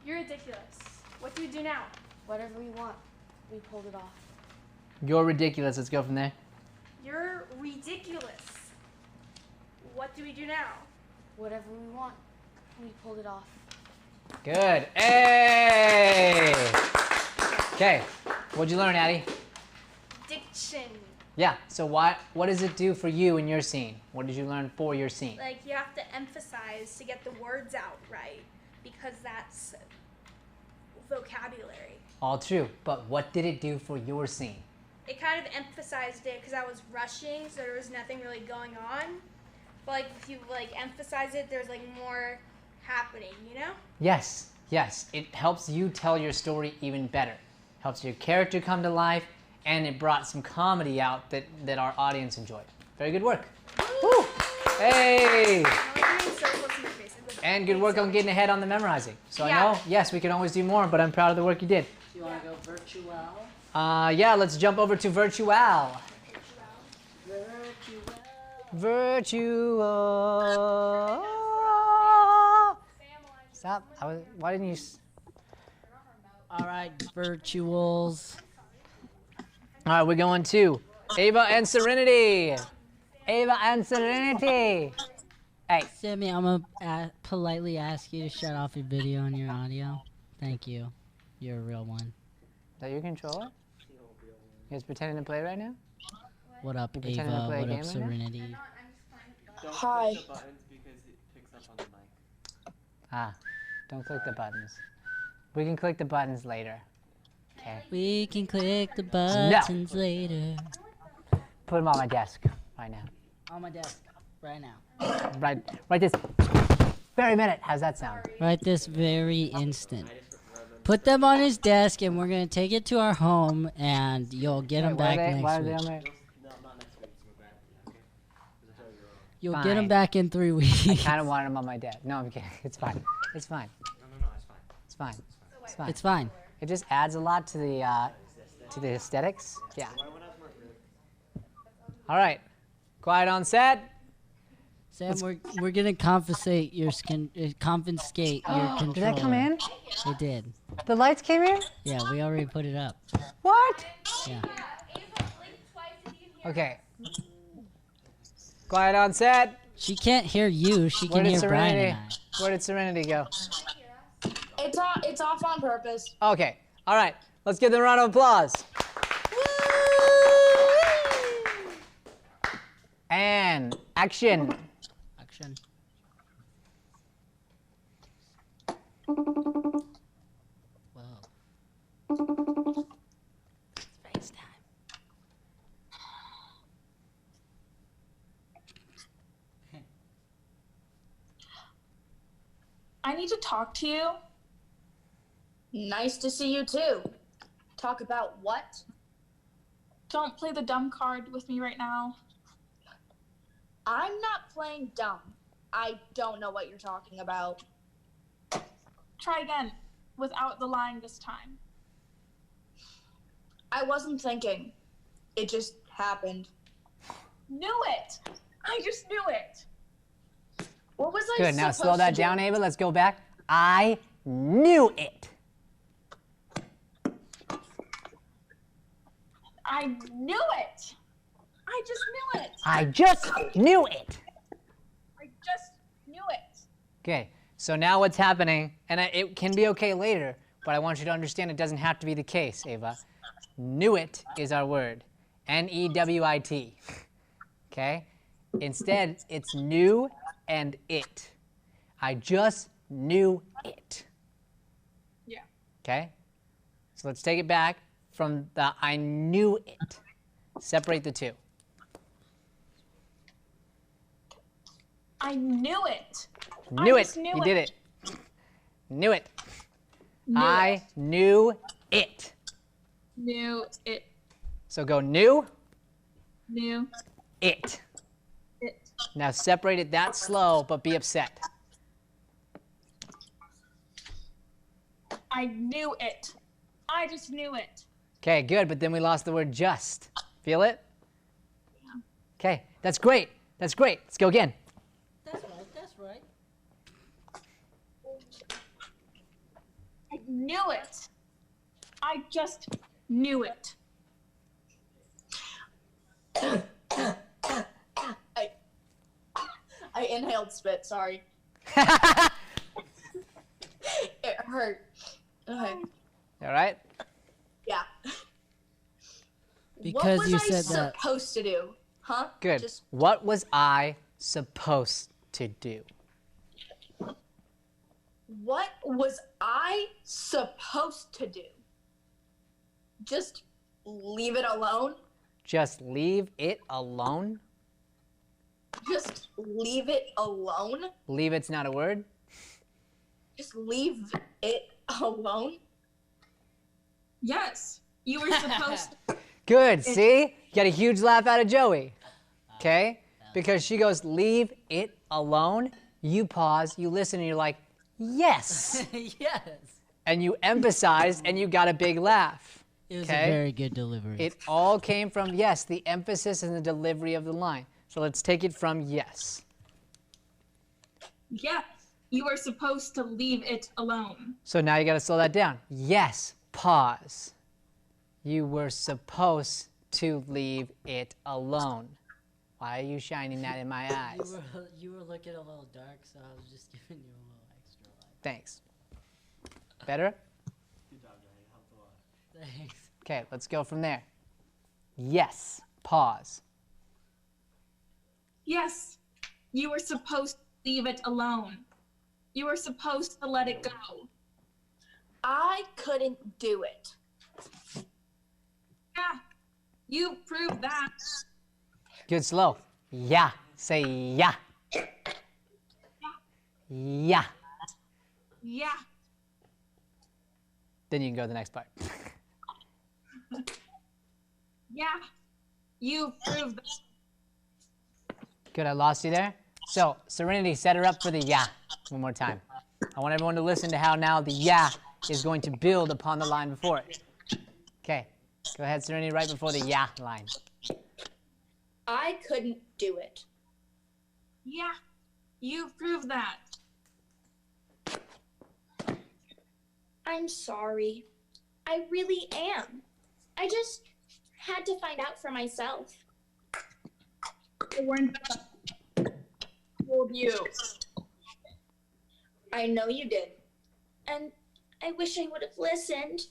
Speaker 9: You're ridiculous. What do we do now?
Speaker 10: Whatever we want, we pulled it off.
Speaker 1: You're ridiculous. Let's go from there.
Speaker 9: You're ridiculous. What do we do now?
Speaker 10: Whatever we want, we pulled it off.
Speaker 1: Good. Hey! Okay. What'd you learn, Addie?
Speaker 9: Diction.
Speaker 1: Yeah. So what does it do for you in your scene? What did you learn for your scene?
Speaker 9: Like, you have to emphasize to get the words out right, because that's vocabulary.
Speaker 1: All true. But what did it do for your scene?
Speaker 9: It kind of emphasized it because I was rushing, so there was nothing really going on. But like, if you like emphasize it, there's like more happening, you know?
Speaker 1: Yes. Yes. It helps you tell your story even better. Helps your character come to life, and it brought some comedy out that our audience enjoyed. Very good work. Woo! Hey!
Speaker 9: I like doing circles in my face.
Speaker 1: And good work on getting ahead on the memorizing. So
Speaker 9: Yeah.
Speaker 1: I know, yes, we can always do more, but I'm proud of the work you did.
Speaker 5: You want to go virtual?
Speaker 1: Yeah, let's jump over to virtual. Virtual. Stop. Why didn't you?
Speaker 5: All right, virtuals.
Speaker 1: All right, we're going to Ava and Serenity. Ava and Serenity. Hey.
Speaker 5: Sammy, I'm going to politely ask you to shut off your video and your audio. Thank you. You're a real one.
Speaker 1: Is that your controller? You guys pretending to play right now?
Speaker 5: What up,
Speaker 1: You pretending to
Speaker 5: Ava?
Speaker 1: play a
Speaker 5: What
Speaker 1: game
Speaker 5: up,
Speaker 1: right now?
Speaker 5: Serenity?
Speaker 6: Don't
Speaker 4: Hi.
Speaker 6: click the buttons because it picks up on the mic.
Speaker 1: Ah, don't click the buttons. We can click the buttons later. Okay.
Speaker 5: We can click the buttons later.
Speaker 1: Put them on my desk right now.
Speaker 5: On my desk, right now.
Speaker 1: Right this very minute. How's that sound?
Speaker 5: Right this very instant. Put them on his desk, and we're gonna take it to our home, and you'll get them back
Speaker 1: Why are
Speaker 5: next
Speaker 1: they
Speaker 5: week.
Speaker 1: on there?
Speaker 6: No, not next week. We're back. Okay? Because I told you earlier.
Speaker 5: You'll get
Speaker 1: Fine.
Speaker 5: them back in 3 weeks.
Speaker 1: I kind of wanted them on my desk. No, I'm kidding. It's fine. It's fine.
Speaker 6: No, it's fine.
Speaker 1: It's fine. It's fine.
Speaker 5: It's fine.
Speaker 1: It just adds a lot to the aesthetics. Yeah. All right. Quiet on set.
Speaker 5: Sam, we're gonna confiscate your confiscate your controller.
Speaker 1: Did that come in?
Speaker 5: It did.
Speaker 1: The lights came in?
Speaker 5: Yeah, we already put it up.
Speaker 1: What?
Speaker 5: Yeah.
Speaker 1: Okay. Quiet on set.
Speaker 5: She can't hear you. She
Speaker 1: Where
Speaker 5: can
Speaker 1: did
Speaker 5: hear Brian
Speaker 1: Serenity?
Speaker 5: and I.
Speaker 1: Where did Serenity go?
Speaker 4: It's off on purpose.
Speaker 1: Okay. All right. Let's give them a round of applause. And action.
Speaker 5: Action. Whoa. It's FaceTime.
Speaker 11: I need to talk to you.
Speaker 8: Nice to see you too. Talk about what?
Speaker 11: Don't play the dumb card with me right now.
Speaker 8: I'm not playing dumb. I don't know what you're talking about.
Speaker 11: Try again, without the lying this time.
Speaker 8: I wasn't thinking. It just happened.
Speaker 11: Knew it! I just knew it!
Speaker 8: What was I
Speaker 1: Good. Now
Speaker 8: supposed
Speaker 1: slow that
Speaker 8: to do?
Speaker 1: down, Ava. Let's go back. I knew it.
Speaker 11: I knew it. I just knew it.
Speaker 1: I just knew it.
Speaker 11: I just knew it.
Speaker 1: Okay, so now what's happening, and it can be okay later, but I want you to understand it doesn't have to be the case, Ava. Knew it is our word. N-E-W-I-T. Okay? Instead, it's knew and it. I just knew it.
Speaker 11: Yeah.
Speaker 1: Okay? So let's take it back from the I knew it. Separate the two.
Speaker 11: I knew it.
Speaker 1: Knew
Speaker 11: I
Speaker 1: it.
Speaker 11: just knew
Speaker 1: You
Speaker 11: it.
Speaker 1: did it. Knew it.
Speaker 11: Knew
Speaker 1: I knew it.
Speaker 11: Knew it.
Speaker 1: So go knew
Speaker 11: Knew
Speaker 1: it.
Speaker 11: it.
Speaker 1: Now separate it that slow, but be upset.
Speaker 11: I knew it. I just knew it.
Speaker 1: Okay, good, but then we lost the word just. Feel it? Okay, that's great. That's great. Let's go again.
Speaker 5: That's right. That's right.
Speaker 11: I knew it. I just knew it.
Speaker 10: I inhaled spit, sorry. It hurt. Okay.
Speaker 1: All right?
Speaker 10: Yeah.
Speaker 5: Because
Speaker 10: what was
Speaker 5: you
Speaker 10: I
Speaker 5: said that.
Speaker 10: supposed to do? Huh?
Speaker 1: Good.
Speaker 10: Just
Speaker 1: What was I supposed to do?
Speaker 10: what was I supposed to do? Just leave it alone?
Speaker 1: Just leave it alone?
Speaker 10: Just leave it alone?
Speaker 1: Leave it's not a word?
Speaker 10: Just leave it alone?
Speaker 11: Yes. You were supposed to.
Speaker 1: Good, see? You got a huge laugh out of Joey. Okay? Because she goes, leave it alone. You pause, you listen, and you're like, yes.
Speaker 5: Yes.
Speaker 1: And you emphasized, and you got a big laugh.
Speaker 5: It was
Speaker 1: Okay?
Speaker 5: a very good delivery.
Speaker 1: It all came from yes, the emphasis and the delivery of the line. So let's take it from yes.
Speaker 11: Yes. You were supposed to leave it alone.
Speaker 1: So now you got to slow that down. Yes, pause. You were supposed to leave it alone. Why are you shining that in my eyes?
Speaker 5: You were looking a little dark, so I was just giving you a little extra light.
Speaker 1: Thanks. Better?
Speaker 6: Good job, Johnny. Helped a lot.
Speaker 5: Thanks.
Speaker 1: Okay, let's go from there. Yes, pause.
Speaker 11: Yes. You were supposed to leave it alone. You were supposed to let it go.
Speaker 10: I couldn't do it.
Speaker 11: Yeah. You proved that.
Speaker 1: Good, slow. Yeah, say yeah. Yeah.
Speaker 11: Yeah.
Speaker 1: Then you can go to the next part.
Speaker 11: Yeah. You proved that.
Speaker 1: Good, I lost you there. So, Serenity, set her up for the yeah one more time. I want everyone to listen to how now the yeah is going to build upon the line before it. Okay, go ahead, Serenity, right before the yeah line.
Speaker 10: I couldn't do it.
Speaker 11: Yeah. You proved that.
Speaker 8: I'm sorry. I really am. I just had to find out for myself.
Speaker 11: It weren't told you.
Speaker 8: I know you did. And I wish I would have listened.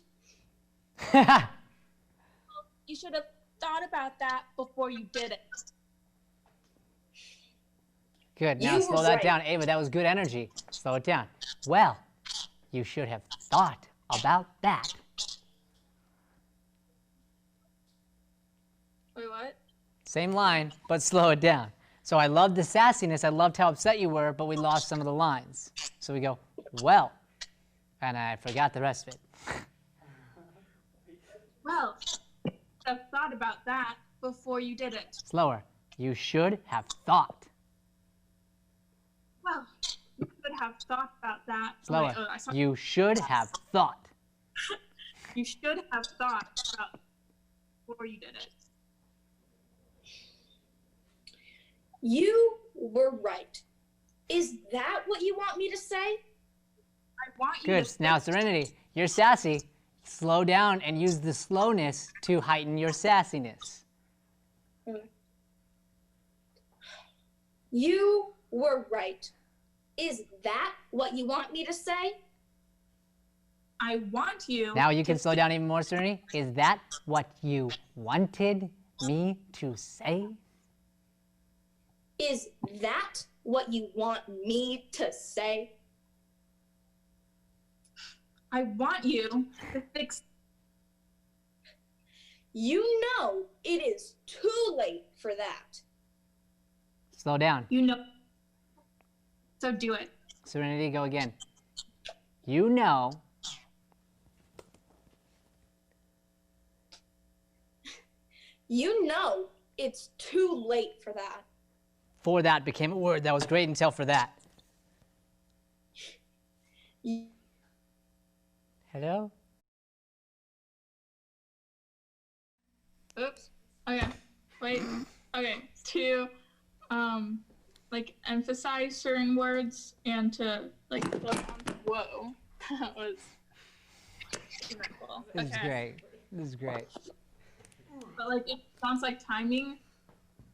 Speaker 11: You should have thought about that before you did it.
Speaker 1: Good, now
Speaker 8: You
Speaker 1: slow
Speaker 8: were
Speaker 1: that
Speaker 8: right.
Speaker 1: down. Ava, that was good energy. Slow it down. Well, you should have thought about that.
Speaker 11: Wait, what?
Speaker 1: Same line, but slow it down. So I loved the sassiness, I loved how upset you were, but we lost some of the lines. So we go, well, and I forgot the rest of it.
Speaker 11: Well, you should have thought about that before you did it.
Speaker 1: Slower. You should have thought.
Speaker 11: Well, you should have thought about that.
Speaker 1: Slower.
Speaker 11: Wait, I saw-
Speaker 1: You should have thought.
Speaker 11: You should have thought about before you did it.
Speaker 8: You were right. Is that what you want me to say?
Speaker 11: I want you
Speaker 1: Good.
Speaker 11: to
Speaker 1: Now, Serenity, you're sassy. Slow down and use the slowness to heighten your sassiness.
Speaker 8: You were right. Is that what you want me to say?
Speaker 11: I want you.
Speaker 1: Now you can slow down even more, Serenity. Is that what you wanted me to say?
Speaker 8: Is that what you want me to say?
Speaker 11: I want you to fix.
Speaker 8: You know it is too late for that.
Speaker 1: Slow down.
Speaker 11: You know. So do it.
Speaker 1: Serenity, go again. You know.
Speaker 8: You know it's too late for that.
Speaker 1: For that became a word. That was great until for that. Hello?
Speaker 11: Oops. Okay. Wait. Okay. To, like emphasize certain words and to like slow down. Whoa. That was cool.
Speaker 1: This is great. This is great.
Speaker 11: But like it sounds like timing.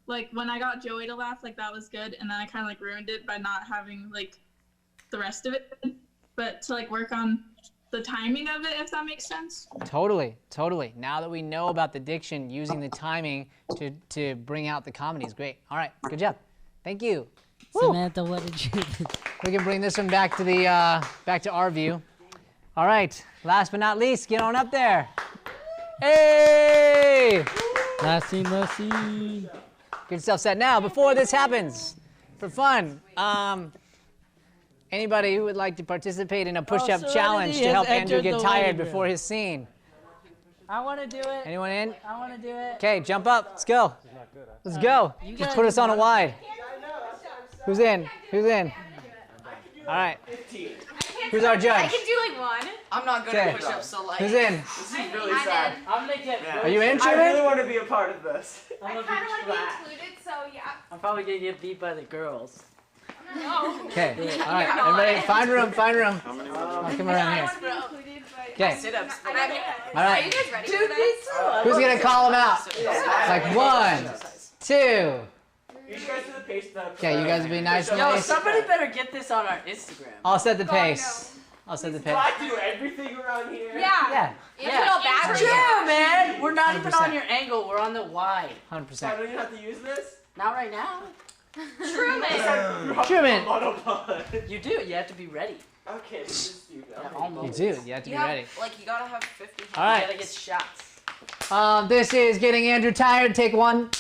Speaker 11: Like when I got Joey to laugh, like that was good, and then I kind of like ruined it by not having like the rest of it. But to like work on the timing of it, if that makes sense.
Speaker 1: Totally, totally. Now that we know about the diction, using the timing to bring out the comedy is great. All right, good job. Thank you.
Speaker 5: Samantha, what did you do?
Speaker 1: We can bring this one back to the back to our view. All right, last but not least, get on up there. Hey!
Speaker 5: Last scene.
Speaker 1: Get yourself set. Now, before this happens, for fun, anybody who would like to participate in a push-up challenge to help Andrew get tired before his scene?
Speaker 5: I want to do it.
Speaker 1: Anyone in?
Speaker 5: I want to do it.
Speaker 1: Okay, jump up. Let's go. Let's go. Let's put us on a wide. Who's in? Who's in? All right. Who's our judge?
Speaker 9: I can do like one.
Speaker 2: I'm not good at push-ups, so like.
Speaker 1: Who's in?
Speaker 6: This is really sad.
Speaker 5: I'm gonna get.
Speaker 1: Are you in,
Speaker 6: I really
Speaker 1: Truman?
Speaker 6: want to be a part of this.
Speaker 9: I kind of want to be included, so yeah.
Speaker 5: I'm probably gonna get beat by the girls.
Speaker 9: No.
Speaker 1: Okay. All right. Everybody, find room. Find room. I'll come around
Speaker 9: I
Speaker 1: here.
Speaker 9: want to be included, but.
Speaker 1: Okay.
Speaker 2: Sit-ups.
Speaker 1: All
Speaker 9: Are
Speaker 1: right.
Speaker 9: you guys ready?
Speaker 1: Who's gonna call them out? Like 1, 2.
Speaker 6: You guys do the pace though.
Speaker 1: Okay, you guys be nice and
Speaker 5: Yo,
Speaker 1: nice.
Speaker 5: somebody better get this on our Instagram.
Speaker 1: I'll set the pace. I'll set the
Speaker 6: Do
Speaker 1: pace.
Speaker 6: I do everything around here?
Speaker 9: Yeah.
Speaker 1: Yeah.
Speaker 9: You feel bad for
Speaker 5: Yeah, man. We're not even
Speaker 1: 100%.
Speaker 5: on your angle. We're on the wide.
Speaker 6: So I
Speaker 1: 100%.
Speaker 6: don't even have to use this?
Speaker 5: Not right now.
Speaker 9: Truman.
Speaker 1: Truman.
Speaker 6: Monopod.
Speaker 5: You do. You have to be ready.
Speaker 6: Okay, this is stupid.
Speaker 5: Yeah,
Speaker 6: Okay.
Speaker 1: You
Speaker 5: almost.
Speaker 1: do. You have to be ready.
Speaker 2: Like you gotta have 50.
Speaker 1: All
Speaker 5: You
Speaker 1: right.
Speaker 5: gotta get shots.
Speaker 1: This is getting Andrew tired. Take 1.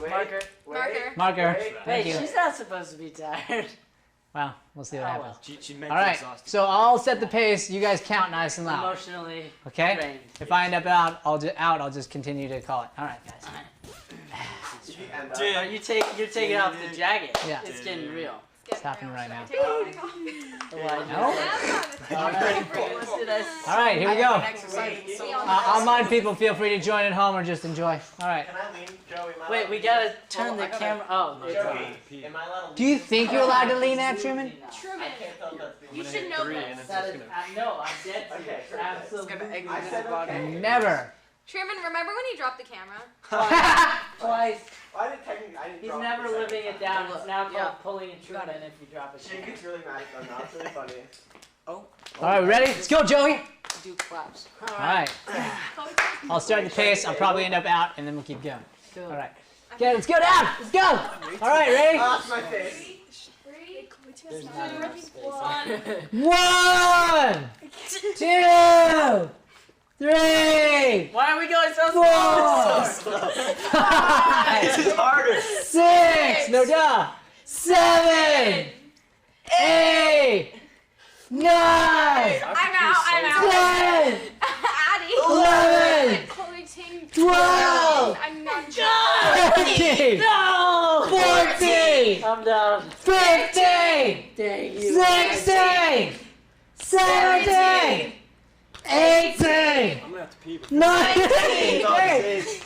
Speaker 6: Wait,
Speaker 5: Marker.
Speaker 6: wait.
Speaker 1: Marker.
Speaker 6: Wait.
Speaker 1: Thank
Speaker 5: Wait,
Speaker 1: you.
Speaker 5: she's not supposed to be tired.
Speaker 1: Well, we'll see what
Speaker 5: Oh,
Speaker 1: happens.
Speaker 5: well.
Speaker 3: She meant
Speaker 1: All right. So I'll set the pace. You guys count nice and loud.
Speaker 5: Emotionally
Speaker 1: Okay.
Speaker 5: drained.
Speaker 1: If I end up out, I'll just continue to call it. All right, guys.
Speaker 5: Oh, you take it off the jacket.
Speaker 1: Yeah.
Speaker 5: It's getting real.
Speaker 1: It's happening right now.
Speaker 5: Why
Speaker 1: No? All right, here we go.
Speaker 2: Exercise. So
Speaker 1: Online people, feel free to join at home or just enjoy. All right.
Speaker 6: Can I lean? Joey, am I
Speaker 5: Wait,
Speaker 6: allowed
Speaker 5: we
Speaker 6: to-
Speaker 5: gotta turn
Speaker 6: Well,
Speaker 5: the
Speaker 6: I gotta-
Speaker 5: camera. Oh, there's
Speaker 6: Joey, am I allowed to
Speaker 1: Do you think you're allowed to lean at Truman?
Speaker 9: Truman.
Speaker 6: I can't tell if that's the
Speaker 9: You should know this.
Speaker 5: That is, no, I'm dead
Speaker 6: Okay,
Speaker 5: serious.
Speaker 6: sure.
Speaker 5: Absolutely.
Speaker 6: I said okay.
Speaker 1: Never.
Speaker 9: Truman, remember when you dropped the camera?
Speaker 5: Twice.
Speaker 6: Well, I didn't
Speaker 5: He's
Speaker 6: drop
Speaker 5: never
Speaker 6: the second
Speaker 5: living it
Speaker 6: time.
Speaker 5: down. It's now called
Speaker 2: Yeah.
Speaker 5: pulling a Truman if you drop a
Speaker 6: She
Speaker 5: camera.
Speaker 6: gets really mad at them now. It's really funny.
Speaker 2: Oh.
Speaker 1: All right, we ready? Let's go, Joey.
Speaker 2: Do claps.
Speaker 1: All right. I'll start the pace. I'll probably end up out, and then we'll keep going. All right. Okay, let's go down. Let's go. All right, ready?
Speaker 6: That's my face.
Speaker 5: There's not enough space.
Speaker 1: 1, 2, 3,
Speaker 5: Why are we going so
Speaker 1: 4,
Speaker 5: slow?
Speaker 1: 5,
Speaker 3: This is harder.
Speaker 1: 6, no duh, 7, 8, 9,
Speaker 9: I'm out.
Speaker 1: 10,
Speaker 9: Addie.
Speaker 1: 11,
Speaker 9: Chloe Ting.
Speaker 1: 12,
Speaker 9: I'm not
Speaker 1: 13,
Speaker 5: No!
Speaker 1: 14,
Speaker 5: I'm down.
Speaker 1: 15,
Speaker 5: Dang you.
Speaker 1: 16, 17, 18,
Speaker 6: I'm gonna have to pee.
Speaker 1: 19,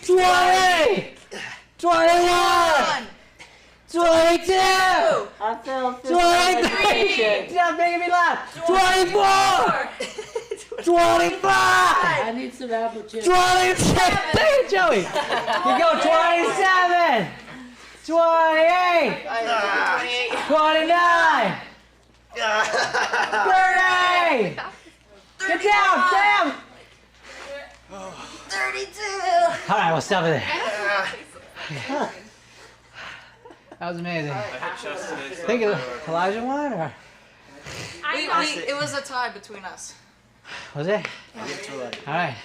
Speaker 1: 20, 21, 22,
Speaker 5: I fell
Speaker 1: 23, stop making me laugh, 24, 25!
Speaker 5: I need some apple chips.
Speaker 1: 26! Dang it, Joey! You go 27! 28! 29! 30! Get down, Sam!
Speaker 2: 32.
Speaker 1: All right, we'll stop it there. That was amazing. Think of Elijah won, or
Speaker 2: It was a tie between us.
Speaker 1: was it? All right.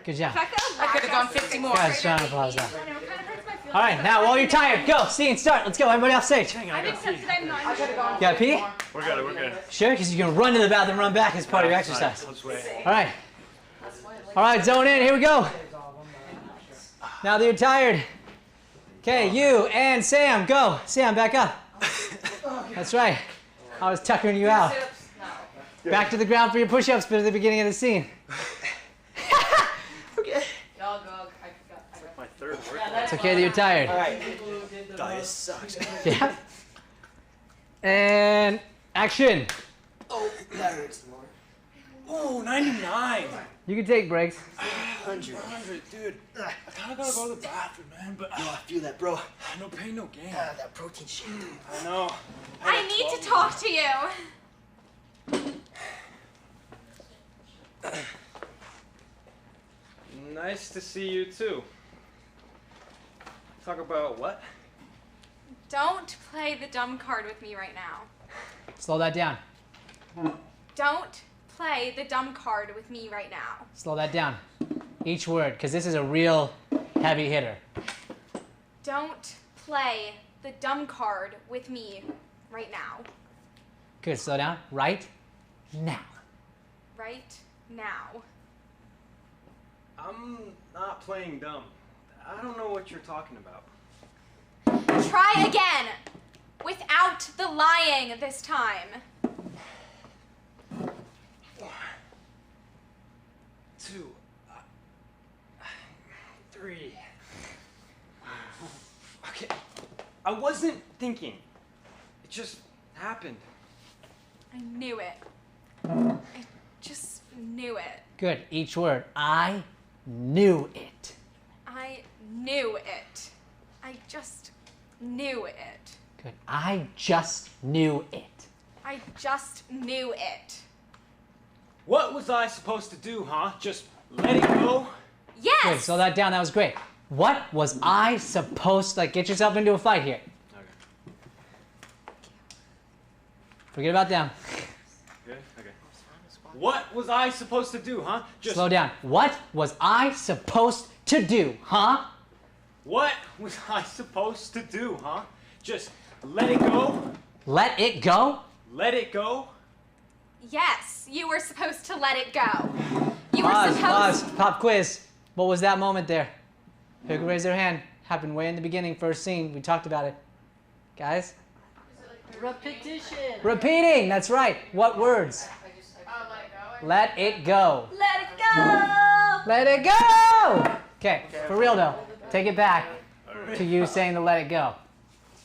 Speaker 1: Good job.
Speaker 2: I could have gone 50 more.
Speaker 1: Guys, round of applause now. All right, now while you're tired, go. Scene, start. Let's go. Everybody off stage.
Speaker 9: I've accepted I'm not.
Speaker 2: I could have gone.
Speaker 1: You got pee?
Speaker 6: We're good, we're good.
Speaker 1: Sure, because you're gonna run to the bathroom, run back as part of your exercise.
Speaker 6: Let's wait.
Speaker 1: All right. All right, zone in. Here we go. Now that you're tired. Okay, you and Sam, go. Sam, back up. That's right. I was tuckering you out. Back to the ground for your push-ups, but at the beginning of the scene.
Speaker 3: Okay.
Speaker 2: Y'all go. I got.
Speaker 6: My third workout.
Speaker 1: It's okay that you're tired.
Speaker 3: All right. Diet sucks.
Speaker 1: Yeah. And action.
Speaker 3: Oh, that hurts more.
Speaker 6: Oh, 99.
Speaker 1: You can take breaks.
Speaker 3: 100.
Speaker 6: 100, dude. I kind of gotta go to the bathroom, man, but
Speaker 3: Yo, I feel that, bro.
Speaker 6: no pain, no gain.
Speaker 3: That protein shake, dude.
Speaker 6: I know.
Speaker 9: I need to talk to you.
Speaker 6: Nice to see you too. Talk about what?
Speaker 9: Don't play the dumb card with me right now.
Speaker 1: Slow that down.
Speaker 9: Don't play the dumb card with me right now.
Speaker 1: Slow that down. Each word, because this is a real heavy hitter.
Speaker 9: Don't play the dumb card with me right now.
Speaker 1: Good, slow down. Right now.
Speaker 9: Right now.
Speaker 6: I'm not playing dumb. I don't know what you're talking about.
Speaker 9: Try again. Without the lying this time.
Speaker 6: 1, 2, 3. Okay. I wasn't thinking. It just happened.
Speaker 9: I knew it. I just knew it.
Speaker 1: Good, each word. I knew it.
Speaker 9: I knew it. I just knew it.
Speaker 1: Good, I just knew it.
Speaker 9: I just knew it.
Speaker 6: What was I supposed to do, huh? Just let it go?
Speaker 1: Good,
Speaker 9: Yes!
Speaker 1: slow that down. That was great. What was I supposed to, like, get yourself into a fight here.
Speaker 6: Okay.
Speaker 1: Forget about them.
Speaker 6: Good? Okay. What was I supposed to do, huh? Just
Speaker 1: Slow down. What was I supposed to do, huh?
Speaker 6: What was I supposed to do, huh? Just let it go?
Speaker 1: Let it go?
Speaker 6: Let it go?
Speaker 9: Yes, you were supposed to let it go. You were
Speaker 1: Pause,
Speaker 9: supposed
Speaker 1: pause. Pop quiz. What was that moment there? Who could raise their hand? Happened way in the beginning, first scene. We talked about it. Guys?
Speaker 5: Repetition.
Speaker 1: Repeating, that's right. What words? Let it go.
Speaker 9: Let it go!
Speaker 1: Let it go! Okay, for real though. Take it back to you saying the let it go.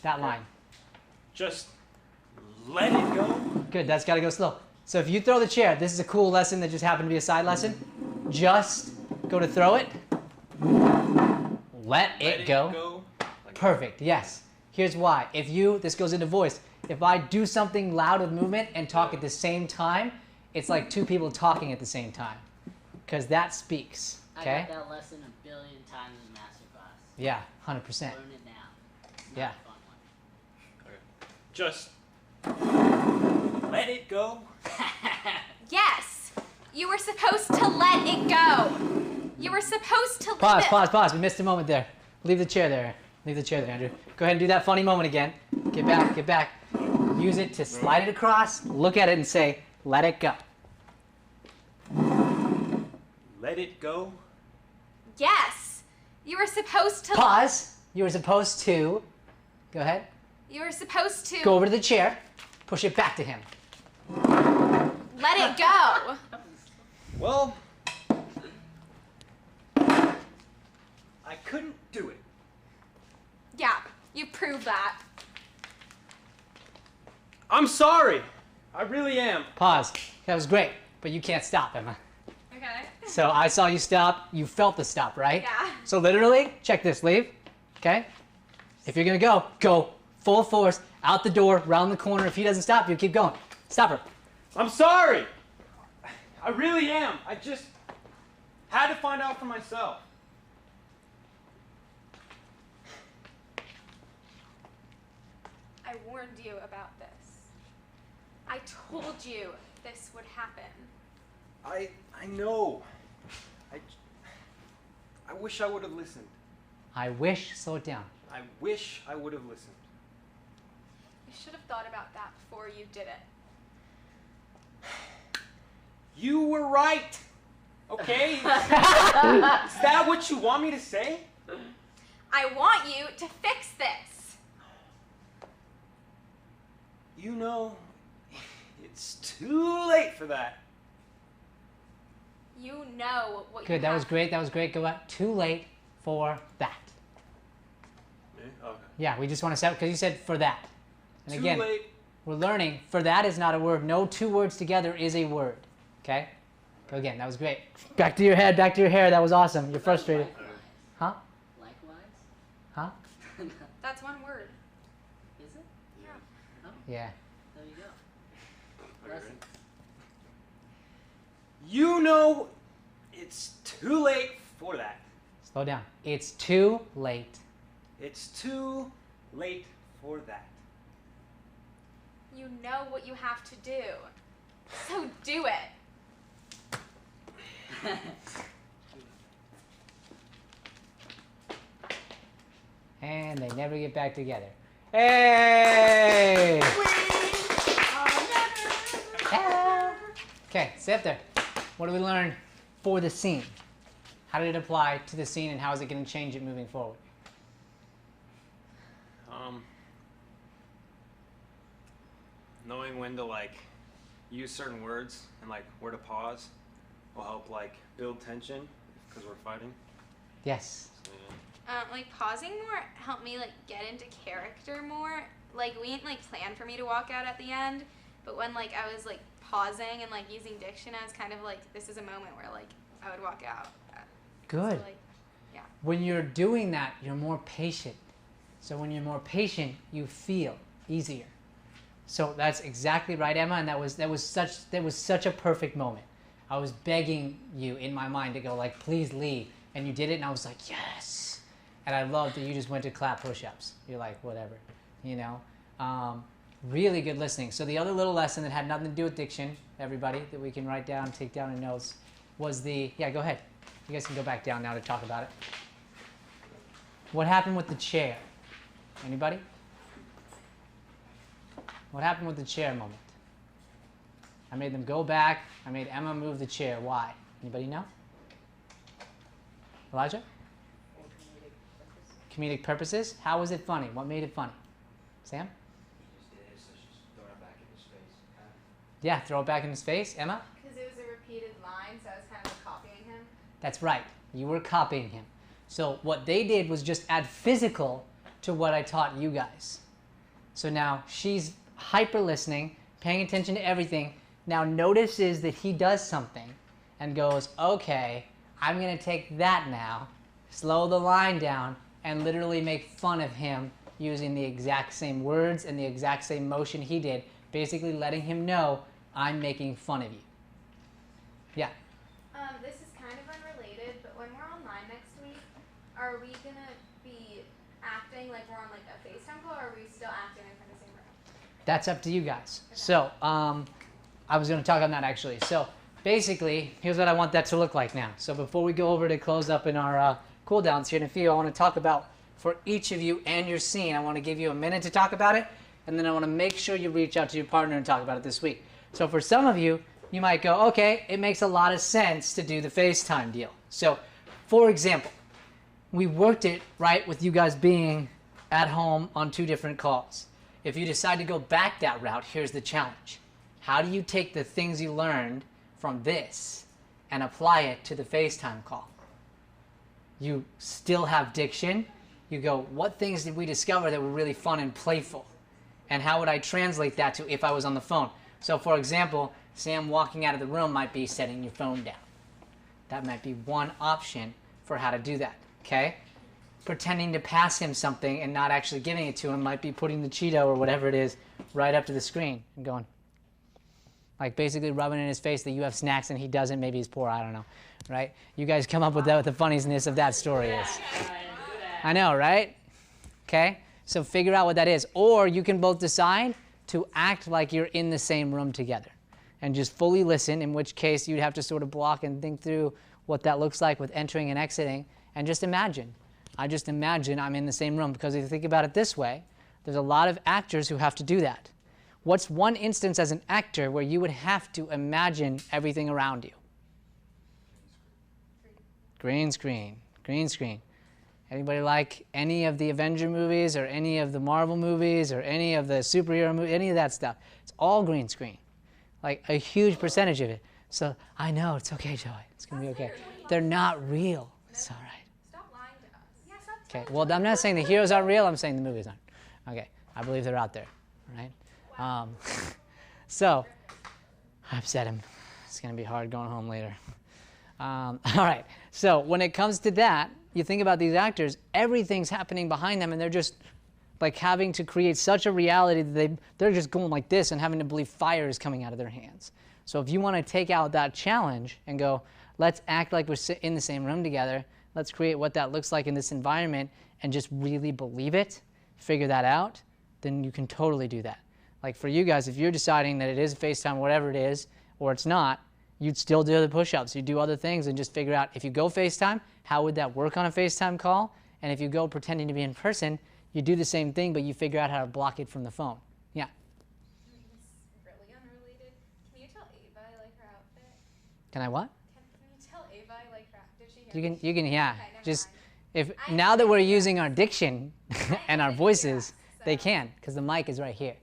Speaker 1: That line.
Speaker 6: Just let it go?
Speaker 1: Good, that's gotta go slow. So if you throw the chair, this is a cool lesson that just happened to be a side lesson. Just go to throw it. Let it go. Perfect, yes. Here's why. If you, this goes into voice, if I do something loud with movement and talk at the same time, it's like two people talking at the same time. Because that speaks, okay?
Speaker 5: I got that lesson a billion times in masterclass.
Speaker 1: Yeah, 100%.
Speaker 5: Learn it now. It's not
Speaker 1: Yeah.
Speaker 5: a fun one.
Speaker 6: Just let it go?
Speaker 9: Yes, you were supposed to let it go. You were supposed to
Speaker 1: Pause,
Speaker 9: leave it.
Speaker 1: pause, pause. We missed a moment there. Leave the chair there. Leave the chair there, Andrew. Go ahead and do that funny moment again. Get back, get back. Use it to slide it across, look at it and say, let it go.
Speaker 6: Let it go?
Speaker 9: Yes, you were supposed to.
Speaker 1: Pause. You were supposed to, go ahead,
Speaker 9: You were supposed to
Speaker 1: go over to the chair, push it back to him.
Speaker 9: let it go.
Speaker 6: Well, I couldn't do it.
Speaker 9: Yeah, you proved that.
Speaker 6: I'm sorry. I really am.
Speaker 1: Pause. That was great. but you can't stop, Emma.
Speaker 9: Okay.
Speaker 1: So I saw you stop. You felt the stop, right?
Speaker 9: Yeah.
Speaker 1: So literally, check this, leave. Okay? If you're going to go full force, out the door, round the corner. If he doesn't stop you, keep going. Stop her.
Speaker 6: I'm sorry. I really am. I just had to find out for myself.
Speaker 9: I warned you about this. I told you this would happen.
Speaker 6: I know. I wish I would have listened.
Speaker 1: I wish, slow it down.
Speaker 6: I wish I would have listened.
Speaker 9: You should have thought about that before you did it.
Speaker 6: You were right. Okay? Is that what you want me to say?
Speaker 9: I want you to fix this.
Speaker 6: You know, it's too late for that.
Speaker 9: You know what
Speaker 1: Good,
Speaker 9: you
Speaker 1: that
Speaker 9: have.
Speaker 1: was great, that was great. Go out. Too late for that.
Speaker 6: Me? Okay.
Speaker 1: Yeah, we just want to say, because you said for that. And
Speaker 6: Too
Speaker 1: again,
Speaker 6: late.
Speaker 1: we're learning, for that is not a word. No two words together is a word. Okay? Go again, that was great. Back to your head, back to your hair, that was awesome. You're frustrated. Huh?
Speaker 5: Likewise?
Speaker 1: Huh?
Speaker 9: That's one word.
Speaker 5: Is it?
Speaker 9: Yeah.
Speaker 1: Yeah.
Speaker 5: There you go.
Speaker 6: Okay, ready?
Speaker 5: Blessings.
Speaker 6: You know, it's too late for that.
Speaker 1: Slow down. It's too late.
Speaker 6: It's too late for that.
Speaker 9: You know what you have to do. So do it.
Speaker 1: And they never get back together. Hey! Yeah. Okay, stay up there. What did we learn for the scene? How did it apply to the scene, and how is it going to change it moving forward?
Speaker 6: Knowing when to use certain words and where to pause will help build tension because we're fighting.
Speaker 1: Yes.
Speaker 6: So, yeah.
Speaker 9: Pausing more helped me get into character more. We didn't plan for me to walk out at the end, but when I was pausing and using diction, I was kind of this is a moment where I would walk out.
Speaker 1: Good.
Speaker 9: So, yeah.
Speaker 1: When you're doing that, you're more patient. So when you're more patient, you feel easier. So that's exactly right, Emma, and that was such a perfect moment. I was begging you in my mind to go please leave, and you did it, and I was like, yes. And I loved that you just went to clap push-ups. You're like, whatever, you know. Really good listening. So the other little lesson that had nothing to do with diction, everybody, that we can write down, take down in notes, was yeah, go ahead. You guys can go back down now to talk about it. What happened with the chair? Anybody? What happened with the chair moment? I made them go back. I made Emma move the chair. Why? Anybody know? Elijah? Comedic purposes. How was it funny? What made it funny? Sam?
Speaker 3: He just did it, so she's throwing it back in his face.
Speaker 1: Yeah, throw it back in his face. Emma?
Speaker 9: Because it was a repeated line, so I was kind of copying him.
Speaker 1: That's right. You were copying him. So what they did was just add physical to what I taught you guys. So now she's hyper listening, paying attention to everything, now notices that he does something and goes, okay, I'm going to take that now, slow the line down, and literally make fun of him using the exact same words and the exact same motion he did, basically letting him know, I'm making fun of you. Yeah.
Speaker 9: This is kind of unrelated, but when we're online next week, are we going to be acting like we're on a FaceTime call, or are we still acting in the same room?
Speaker 1: That's up to you guys. Okay. So, I was going to talk on that actually. So, basically, here's what I want that to look like now. So, before we go over to close up in our cool downs here in a few, I want to talk about for each of you and your scene. I want to give you a minute to talk about it, and then I want to make sure you reach out to your partner and talk about it this week. So, for some of you, you might go, okay, it makes a lot of sense to do the FaceTime deal. So, for example, we worked it right with you guys being at home on 2 different calls. If you decide to go back that route, here's the challenge. How do you take the things you learned from this and apply it to the FaceTime call? You still have diction. You go, what things did we discover that were really fun and playful? And how would I translate that to if I was on the phone? So for example, Sam walking out of the room might be setting your phone down. That might be one option for how to do that, okay? Pretending to pass him something and not actually giving it to him might be putting the Cheeto or whatever it is right up to the screen and going, like basically rubbing in his face that you have snacks and he doesn't, maybe he's poor, I don't know, right? You guys come up with what the funniness of that story is. I know, right? Okay, so figure out what that is. Or you can both decide to act like you're in the same room together and just fully listen, in which case you'd have to sort of block and think through what that looks like with entering and exiting, and just imagine. I just imagine I'm in the same room, because if you think about it this way, there's a lot of actors who have to do that. What's one instance as an actor where you would have to imagine everything around you? Green screen. Green screen. Anybody like any of the Avenger movies or any of the Marvel movies or any of the superhero movies, any of that stuff? It's all green screen. Like a huge percentage of it. So I know, it's okay, Joey. It's going to be okay. They're not real. It's all right.
Speaker 4: Stop lying to us. Yeah, stop.
Speaker 1: Okay, well, I'm not saying the heroes aren't real. I'm saying the movies aren't. Okay, I believe they're out there, right? So, I upset him. It's going to be hard going home later. All right, so when it comes to that, you think about these actors, everything's happening behind them, and they're just like having to create such a reality that they're just going like this and having to believe fire is coming out of their hands. So if you want to take out that challenge and go, let's act like we're in the same room together, let's create what that looks like in this environment and just really believe it, figure that out, then you can totally do that. Like for you guys, if you're deciding that it is FaceTime, whatever it is, or it's not, you'd still do the push-ups. You do other things and just figure out, if you go FaceTime, how would that work on a FaceTime call? And if you go pretending to be in person, you do the same thing, but you figure out how to block it from the phone. Yeah?
Speaker 9: It's really unrelated. Can you tell Ava I like her outfit?
Speaker 1: Can I what?
Speaker 9: Can you tell Ava I like her outfit? Did she hear me?
Speaker 1: You can, yeah.
Speaker 9: Okay, never
Speaker 1: Just,
Speaker 9: mind.
Speaker 1: if now that we're using our diction and our voices, they
Speaker 9: so-
Speaker 1: can, because the mic is right here.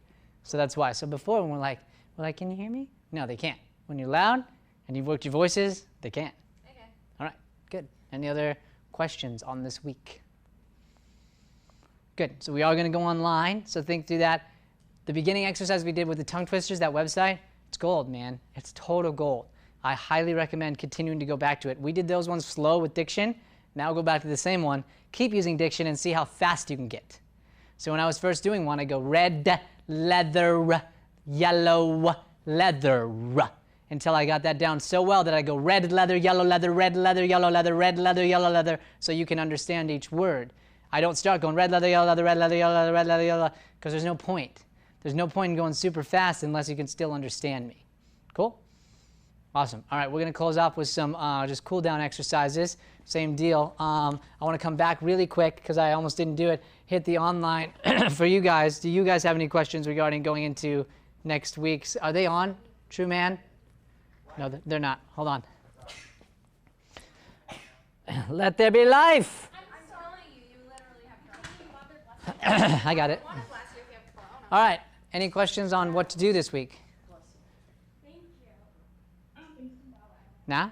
Speaker 1: So that's why. So before, when we're like, can you hear me? No, they can't. When you're loud and you've worked your voices, they can.
Speaker 9: Okay.
Speaker 1: All right, good. Any other questions on this week? Good. So we are going to go online. So think through that. The beginning exercise we did with the tongue twisters, that website, it's gold, man. It's total gold. I highly recommend continuing to go back to it. We did those ones slow with Diction. Now go back to the same one. Keep using Diction and see how fast you can get. So when I was first doing one, I go red, leather, yellow, leather, until I got that down so well that I go red leather, yellow leather, red leather, yellow leather, red leather, yellow leather, so you can understand each word. I don't start going red leather, yellow leather, red leather, yellow leather, red leather, yellow, because there's no point. There's no point in going super fast unless you can still understand me. Cool? Awesome. All right, we're going to close off with some just cool down exercises. Same deal. I want to come back really quick because I almost didn't do it. Hit the online for you guys. Do you guys have any questions regarding going into next week's? Are they on? True Man? No, they're not. Hold on. Let there be life.
Speaker 9: I'm telling you, you literally have trouble.
Speaker 1: I got it.
Speaker 9: I want to bless you if you have corona.
Speaker 1: All right. Any questions on what to do this week?
Speaker 9: Thank you.
Speaker 1: Nah?